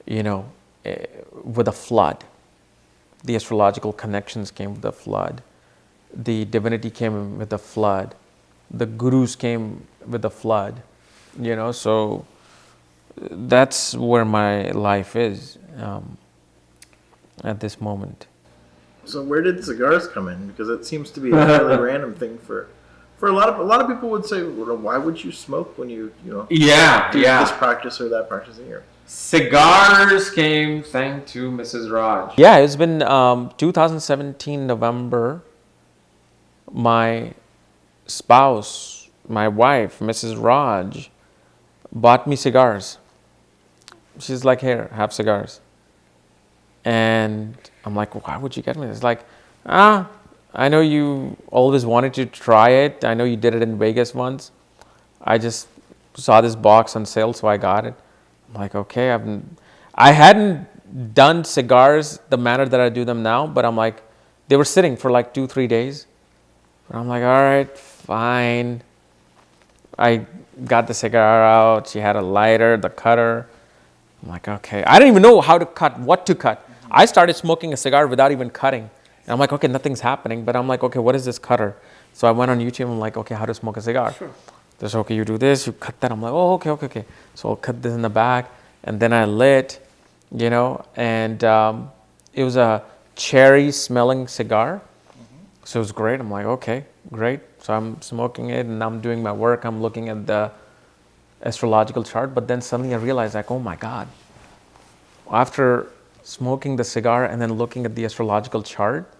with a flood. The astrological connections came with a flood. The divinity came with a flood. The gurus came with a flood. So that's where my life is at this moment. So where did cigars come in? Because it seems to be a fairly random thing for a lot of people would say, well, why would you smoke when you do this practice or that practice in here? Cigars came thanks to Mrs. Raj. Yeah, it's been 2017 November. My spouse, my wife, Mrs. Raj, bought me cigars. She's like, here, have cigars. And I'm like, why would you get me this? Like, I know you always wanted to try it. I know you did it in Vegas once. I just saw this box on sale, so I got it. I'm like, okay, I hadn't done cigars the manner that I do them now, but I'm like, they were sitting for like 2-3 days. But I'm like, all right, fine. I got the cigar out. She had a lighter, the cutter. I'm like, okay. I didn't even know how to cut, what to cut. I started smoking a cigar without even cutting. And I'm like, okay, nothing's happening. But I'm like, okay, what is this cutter? So I went on YouTube. I'm like, okay, how to smoke a cigar? Sure. They said, okay, you do this, you cut that. I'm like, oh, okay. So I'll cut this in the back. And then I lit, and it was a cherry smelling cigar. So it was great. I'm like, okay, great. So I'm smoking it and I'm doing my work. I'm looking at the astrological chart. But then suddenly I realized, like, oh my God. After smoking the cigar and then looking at the astrological chart,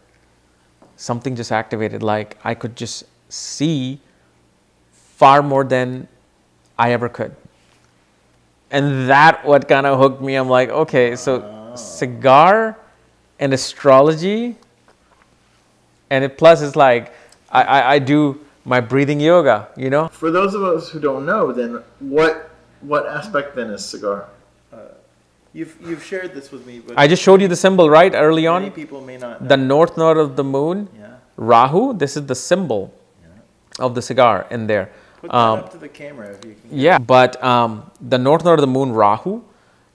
something just activated. Like I could just see far more than I ever could. And that what kind of hooked me. I'm like, okay, so cigar and astrology. And plus it's like, I do my breathing yoga, For those of us who don't know, then what aspect then is cigar? You've shared this with me, but I just showed you the symbol, right, early on. Many people may not know. The north node of the moon, Rahu. This is the symbol of the cigar in there. Put that up to the camera if you can. Yeah, but the north node of the moon, Rahu,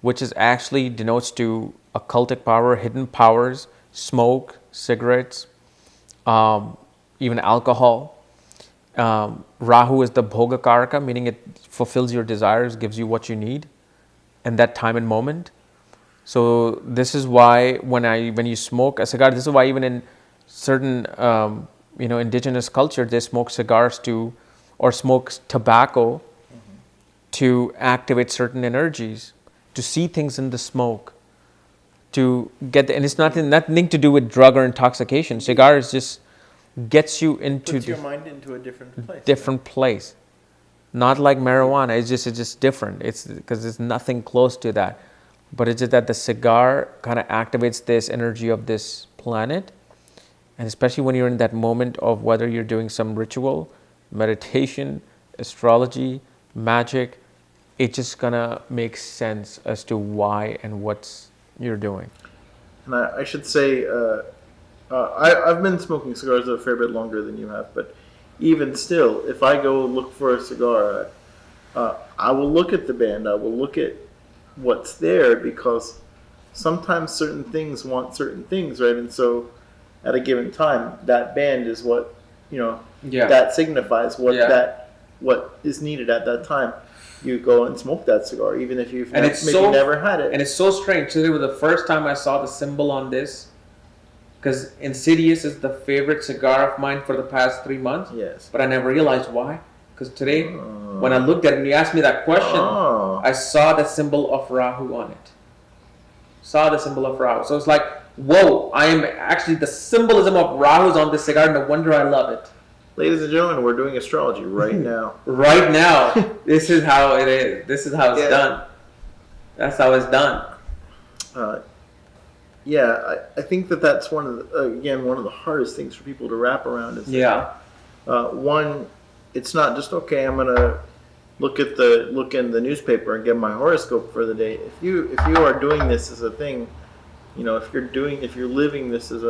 which is actually denotes to occultic power, hidden powers, smoke, cigarettes, even alcohol. Rahu is the bhoga karaka, meaning it fulfills your desires, gives you what you need in that time and moment. So this is why when you smoke a cigar, this is why even in certain indigenous culture, they smoke cigars or smoke tobacco to activate certain energies, to see things in the smoke, to get and it's nothing to do with drug or intoxication. Cigars just gets you into puts your mind into a different place. Not like marijuana. It's just different. It's because there's nothing close to that. But it's just that the cigar kind of activates this energy of this planet. And especially when you're in that moment of whether you're doing some ritual, meditation, astrology, magic, it's just gonna make sense as to why and what you're doing. And I should say, I've been smoking cigars a fair bit longer than you have, but even still, if I go look for a cigar, I will look at the band, I will look at what's there, because sometimes certain things want certain things, right? And so at a given time, that band is what, that signifies what is needed at that time. You go and smoke that cigar, even if you've never had it. And it's so strange. Today was the first time I saw the symbol on this. Because Insidious is the favorite cigar of mine for the past 3 months. Yes. But I never realized why. Because today, when I looked at it and you asked me that question, I saw the symbol of Rahu on it. So it's like, whoa, I am actually, the symbolism of Rahu is on this cigar. No wonder I love it. Ladies and gentlemen, we're doing astrology right now. Right now. This is how it is. This is how it's done. That's how it's done. I think that's one of the hardest things for people to wrap around. Is one, it's not just okay. I'm gonna look in the newspaper and get my horoscope for the day. If you are doing this as a thing, if you're living this as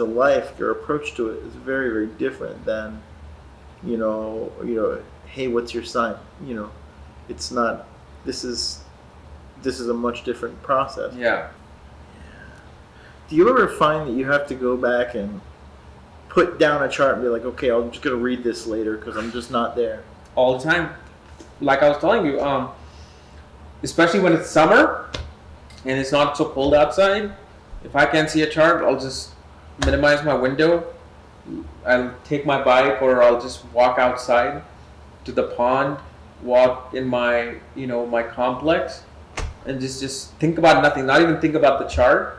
a life, your approach to it is very, very different than, hey, what's your sign? It's not. This is a much different process. Yeah. Do you ever find that you have to go back and put down a chart and be like, okay, I'm just going to read this later because I'm just not there? All the time. Like I was telling you, especially when it's summer and it's not so cold outside, if I can't see a chart, I'll just minimize my window. I'll take my bike or I'll just walk outside to the pond, walk in my, my complex and just think about nothing, not even think about the chart.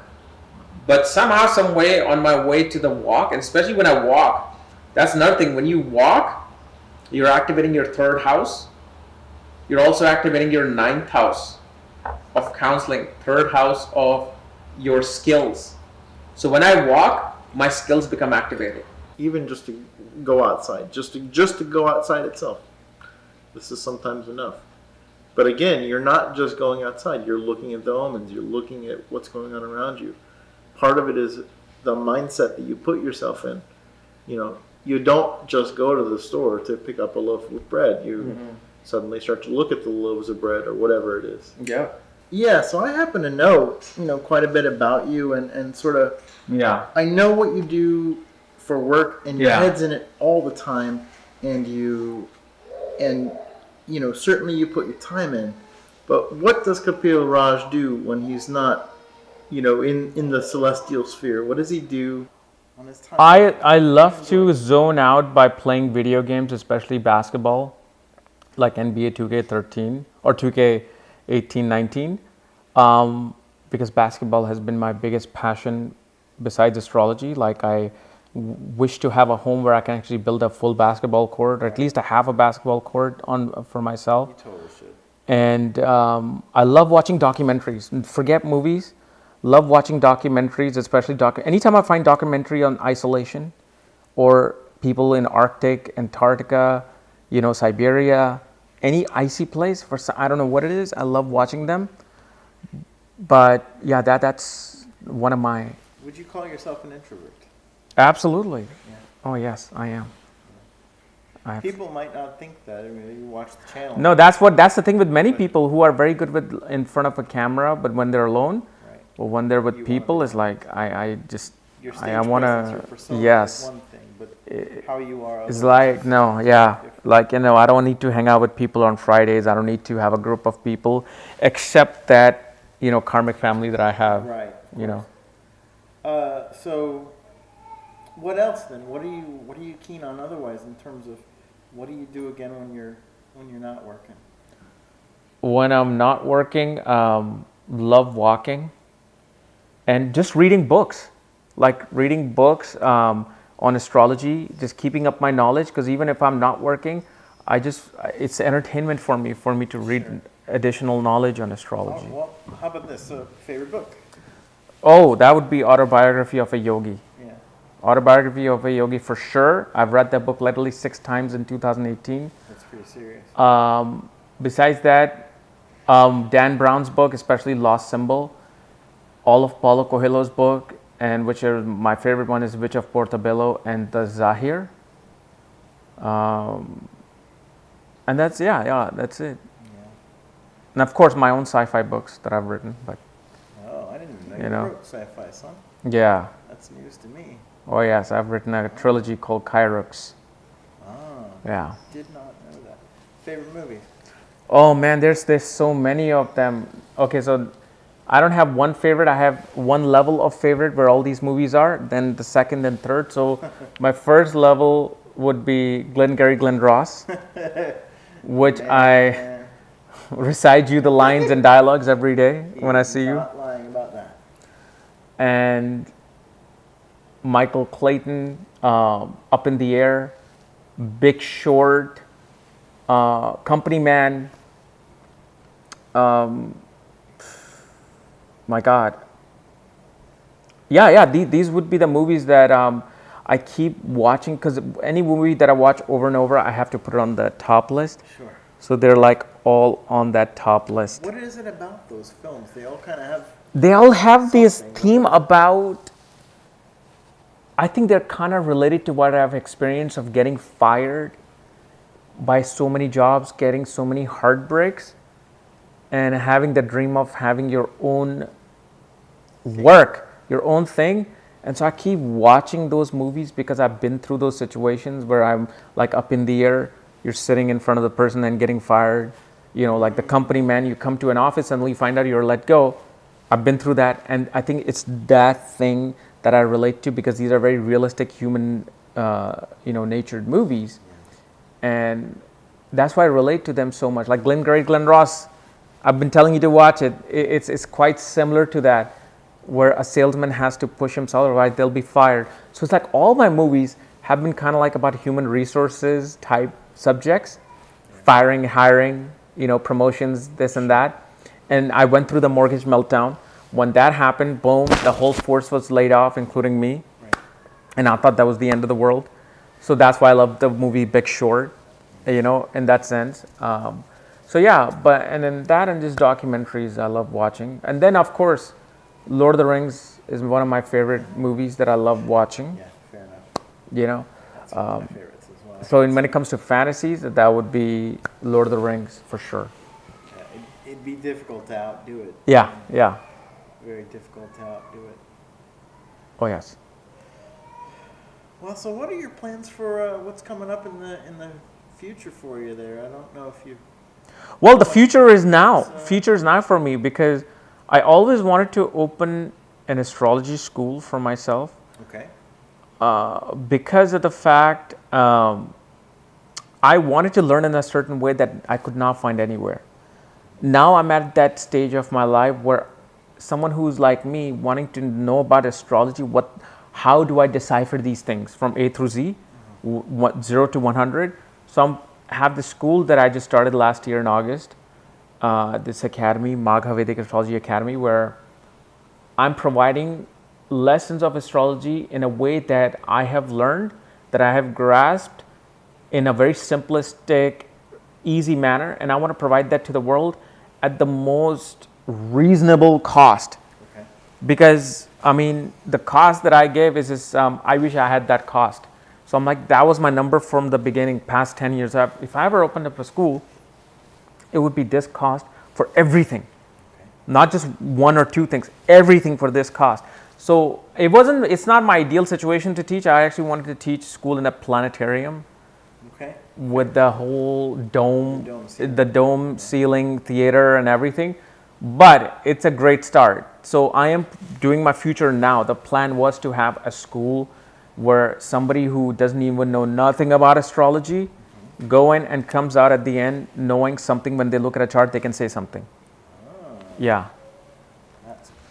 But somehow, some way on my way to the walk, and especially when I walk, that's another thing. When you walk, you're activating your third house. You're also activating your ninth house of counseling, third house of your skills. So when I walk, my skills become activated. Even just to go outside, just to go outside itself, this is sometimes enough. But again, you're not just going outside. You're looking at the omens. You're looking at what's going on around you. Part of it is the mindset that you put yourself in. You don't just go to the store to pick up a loaf of bread. You suddenly start to look at the loaves of bread or whatever it is. Yeah. Yeah, so I happen to know, quite a bit about you and sort of, I know what you do for work and your head's in it all the time and certainly you put your time in. But what does Kapiel Raaj do when he's not, in the celestial sphere? What does he do on his time? I love to zone out by playing video games, especially basketball, like NBA 2K13 or 2K18, 19, because basketball has been my biggest passion besides astrology. Like I wish to have a home where I can actually build a full basketball court, or at least have a basketball court for myself. You totally should. And I love watching documentaries. Forget movies. Love watching documentaries, especially anytime I find documentary on isolation or people in Arctic, Antarctica, Siberia, any icy place, I don't know what it is. I love watching them. But yeah, that's one of my... Would you call yourself an introvert? Absolutely. Yeah. Oh yes, I am. People might not think that. I mean, you watch the channel. No, that's the thing with many people who are very good in front of a camera, but when they're alone, or when they're with people, it's like I want to. Yes. One thing, but how you are. It's like I don't need to hang out with people on Fridays. I don't need to have a group of people, except that karmic family that I have. Right. So, what else then? What are you keen on otherwise in terms of what do you do again when you're not working? When I'm not working, love walking and just reading books. Like reading books on astrology, just keeping up my knowledge, because even if I'm not working, it's entertainment for me to read additional knowledge on astrology. Oh, well, how about this? Favorite book? Oh, that would be Autobiography of a Yogi. Yeah. Autobiography of a Yogi for sure. I've read that book literally 6 times in 2018. That's pretty serious. Besides that, Dan Brown's book, especially Lost Symbol, all of Paulo Coelho's book, and which are my favorite one is Witch of Portobello and the Zahir. And that's it. Yeah. And of course, my own sci-fi books that I've written. But I didn't know you wrote sci-fi, son. Yeah. That's news to me. Oh yes, I've written a trilogy called KRSchannel. Yeah. Did not know that. Favorite movie? Oh man, there's so many of them. Okay, so I don't have one favorite. I have one level of favorite where all these movies are, then the second and third. So my first level would be Glengarry Glen Ross, which I recite you the lines and dialogues every day when I see you. Not lying about that. And Michael Clayton, Up in the Air, Big Short, Company Man. My God. Yeah. These would be the movies that I keep watching, because any movie that I watch over and over, I have to put it on the top list. Sure. So they're like all on that top list. What is it about those films? They all kind of have. They all have this theme about. I think they're kind of related to what I've experienced of getting fired by so many jobs, getting so many heartbreaks, and having the dream of having your own work, your own thing. And so I keep watching those movies because I've been through those situations where I'm like up in the air, you're sitting in front of the person and getting fired. You know, like the Company Man, you come to an office and you find out you're let go. I've been through that, and I think it's that thing that I relate to, because these are very realistic human, natured movies. And that's why I relate to them so much. Like Glengarry Glen Ross, I've been telling you to watch it. It's quite similar to that, where a salesman has to push himself, otherwise they'll be fired. So it's like all my movies have been kind of like about human resources type subjects, firing, hiring, promotions, this and that. And I went through the mortgage meltdown. When that happened, boom, the whole force was laid off, including me. Right. And I thought that was the end of the world. So that's why I love the movie Big Short, in that sense. And then that and just documentaries I love watching. And then, of course, Lord of the Rings is one of my favorite movies that I love watching. Yeah, fair enough. That's one of my favorites as well. So when it comes to fantasies, that would be Lord of the Rings for sure. Yeah, it'd be difficult to outdo it. Yeah. Very difficult to outdo it. Oh yes. Well, so what are your plans for what's coming up in the future for you there? I don't know if you. Well, the future is now. Future is now for me, because I always wanted to open an astrology school for myself. Okay. Because of the fact I wanted to learn in a certain way that I could not find anywhere. Now I'm at that stage of my life where someone who's like me, wanting to know about astrology, how do I decipher these things from A through Z, 0 to 100. So I have the school that I just started last year in August, this academy, Magha Vedic Astrology Academy, where I'm providing lessons of astrology in a way that I have learned, that I have grasped in a very simplistic, easy manner, and I want to provide that to the world at the most reasonable cost. Okay. Because the cost that I gave is I wish I had that cost. So I'm like, that was my number from the beginning, past 10 years. If I ever opened up a school, it would be this cost for everything. Okay. Not just one or two things, everything for this cost. So it's not my ideal situation to teach. I actually wanted to teach school in a planetarium. Okay. With the whole dome ceiling theater and everything. But it's a great start. So I am doing my future now. The plan was to have a school where somebody who doesn't even know nothing about astrology go in and comes out at the end knowing something. When they look at a chart, they can say something. Yeah.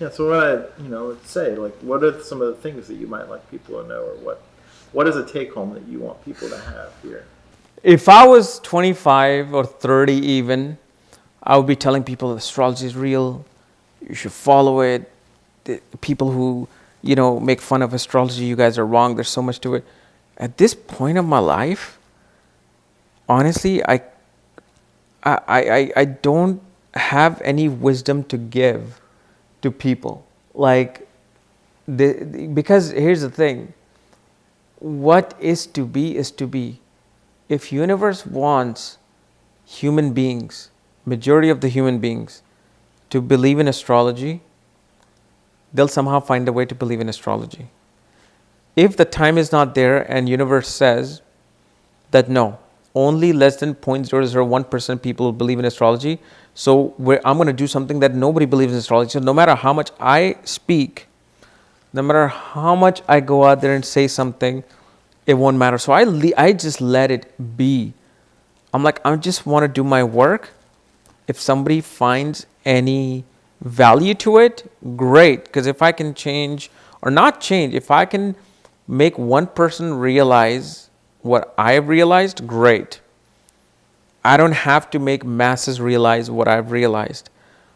Yeah. So what I would say, like, what are some of the things that you might like people to know, or what is a take home that you want people to have here? If I was 25 or 30 even, I would be telling people astrology is real. You should follow it. The people who, make fun of astrology, you guys are wrong. There's so much to it. At this point of my life, honestly, I don't have any wisdom to give to people. Because here's the thing. What is to be is to be. If universe wants human beings, majority of the human beings, to believe in astrology, they'll somehow find a way to believe in astrology. If the time is not there and universe says that no, only less than 0.001% people believe in astrology. So I'm going to do something that nobody believes in astrology. So no matter how much I speak, no matter how much I go out there and say something, it won't matter. So I just let it be. I'm like, I just want to do my work. If somebody finds any value to it, great. Because if I can change or not change, if I can make one person realize what I've realized, great. I don't have to make masses realize what I've realized.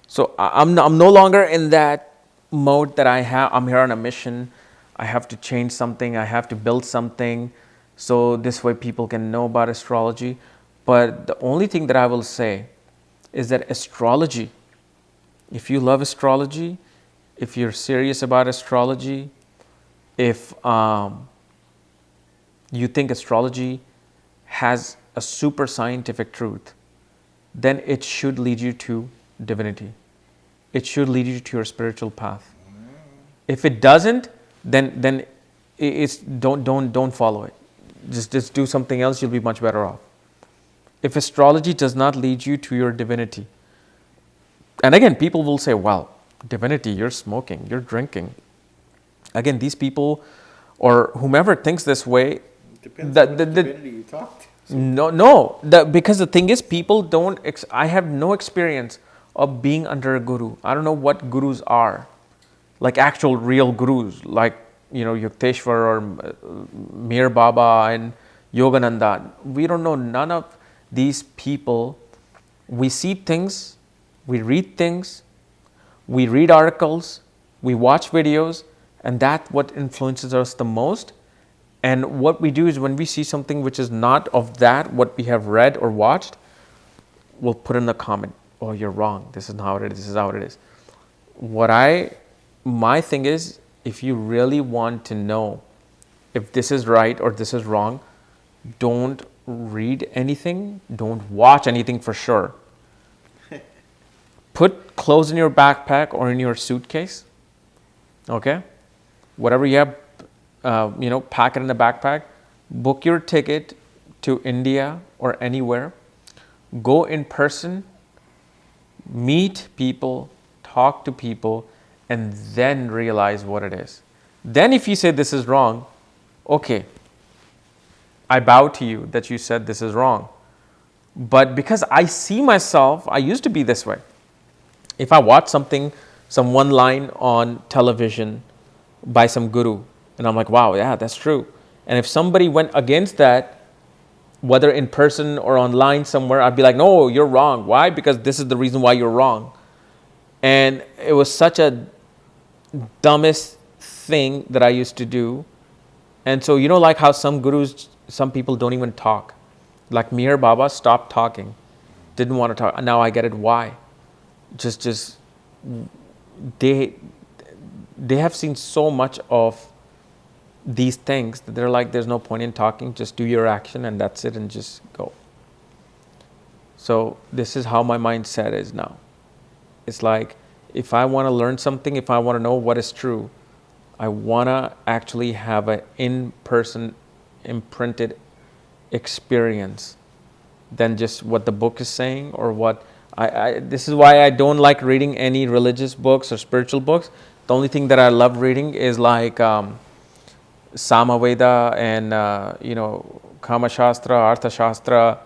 So I'm no longer in that mode that I'm here on a mission. I have to change something. I have to build something. So this way people can know about astrology. But the only thing that I will say is that astrology, if you love astrology, if you're serious about astrology, if you think astrology has a super scientific truth, then it should lead you to divinity. It should lead you to your spiritual path. If it doesn't, then don't follow it. Just do something else. You'll be much better off. If astrology does not lead you to your divinity, and again, people will say, well, divinity, you're smoking, you're drinking. Again, these people or whomever thinks this way, Depends on what divinity you talk to. No. Because the thing is, people don't. I have no experience of being under a guru. I don't know what gurus are, like actual real gurus, like Yukteswar or Mir Baba and Yogananda. We don't know none of these people. We see things, we read things, we read articles, we watch videos, and that's what influences us the most. And what we do is when we see something which is not of that, what we have read or watched, we'll put in the comment, oh, you're wrong. This is not how it is. This is how it is. My thing is, if you really want to know if this is right or this is wrong, don't read anything. Don't watch anything for sure. Put clothes in your backpack or in your suitcase. Okay? Whatever you have, pack it in the backpack, book your ticket to India or anywhere, go in person, meet people, talk to people, and then realize what it is. Then if you say this is wrong, okay, I bow to you that you said this is wrong. But because I see myself, I used to be this way. If I watch something, some one line on television by some guru, and I'm like, wow, yeah, that's true. And if somebody went against that, whether in person or online somewhere, I'd be like, no, you're wrong. Why? Because this is the reason why you're wrong. And it was such a dumbest thing that I used to do. And so, like how some gurus, some people don't even talk. Like Mir Baba stopped talking, didn't want to talk. Now I get it why. Just they have seen so much of these things that they're like, there's no point in talking, just do your action and that's it, and just go. So this is how my mindset is now. It's like, if I want to learn something, if I want to know what is true, I want to actually have an in-person imprinted experience than just what the book is saying or what this is why I don't like reading any religious books or spiritual books. The only thing that I love reading is like Samaveda and Kama Shastra, Artha Shastra,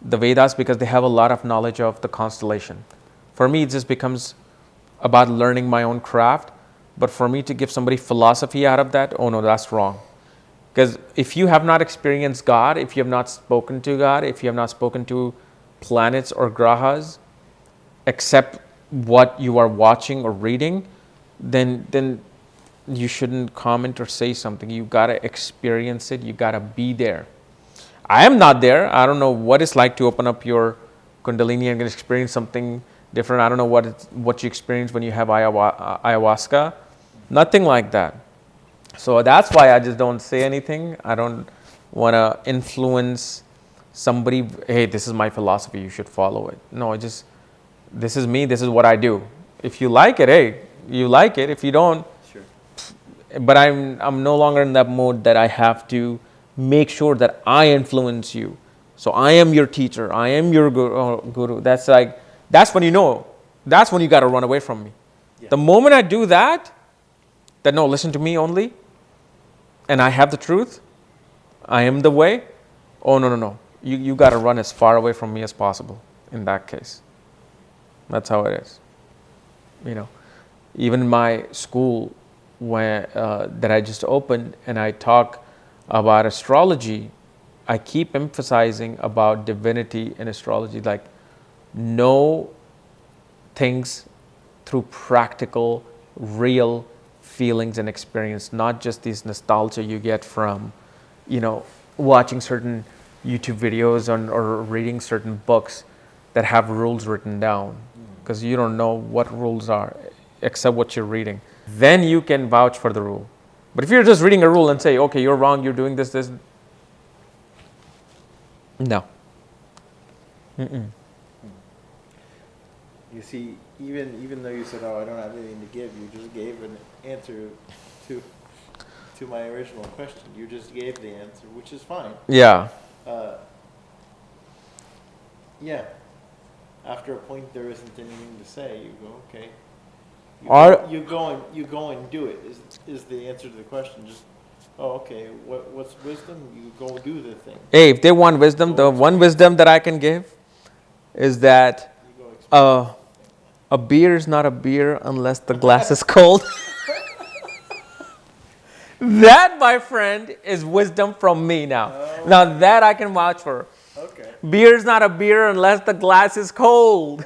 the Vedas, because they have a lot of knowledge of the constellation. For me, it just becomes about learning my own craft. But for me to give somebody philosophy out of that, oh no, that's wrong. Because if you have not experienced God, if you have not spoken to God, if you have not spoken to planets or grahas, except what you are watching or reading, then you shouldn't comment or say something. You gotta experience it. You gotta be there. I am not there. I don't know what it's like to open up your Kundalini and experience something different. I don't know what you experience when you have ayahuasca. Nothing like that. So that's why I just don't say anything. I don't want to influence somebody. Hey, this is my philosophy. You should follow it. No, this is me. This is what I do. If you like it, hey, you like it. If you don't, Sure. But I'm no longer in that mode that I have to make sure that I influence you. So I am your teacher. I am your guru. That's when you know. That's when you got to run away from me. Yeah. The moment I do that no, listen to me only, and I have the truth, I am the way. Oh, no. You got to run as far away from me as possible in that case. That's how it is. Even my school that I just opened, and I talk about astrology, I keep emphasizing about divinity and astrology, like know things through practical, real feelings and experience, not just these nostalgia you get from, watching certain YouTube videos or reading certain books that have rules written down, because you don't know what rules are except what you're reading. Then you can vouch for the rule. But if you're just reading a rule and say, okay, you're wrong, you're doing this, no. Mm-mm. You see, even though you said, "Oh, I don't have anything to give," you just gave an answer to my original question. You just gave the answer, which is fine. Yeah. Yeah. After a point, there isn't anything to say. You go, okay. You go and do it. Is the answer to the question? Just, oh, okay. What's wisdom? You go do the thing. Hey, if they want wisdom, the one wisdom that I can give is that a beer is not a beer unless the glass is cold. That, my friend, is wisdom from me now. Now that I can vouch for. Okay. Beer is not a beer unless the glass is cold.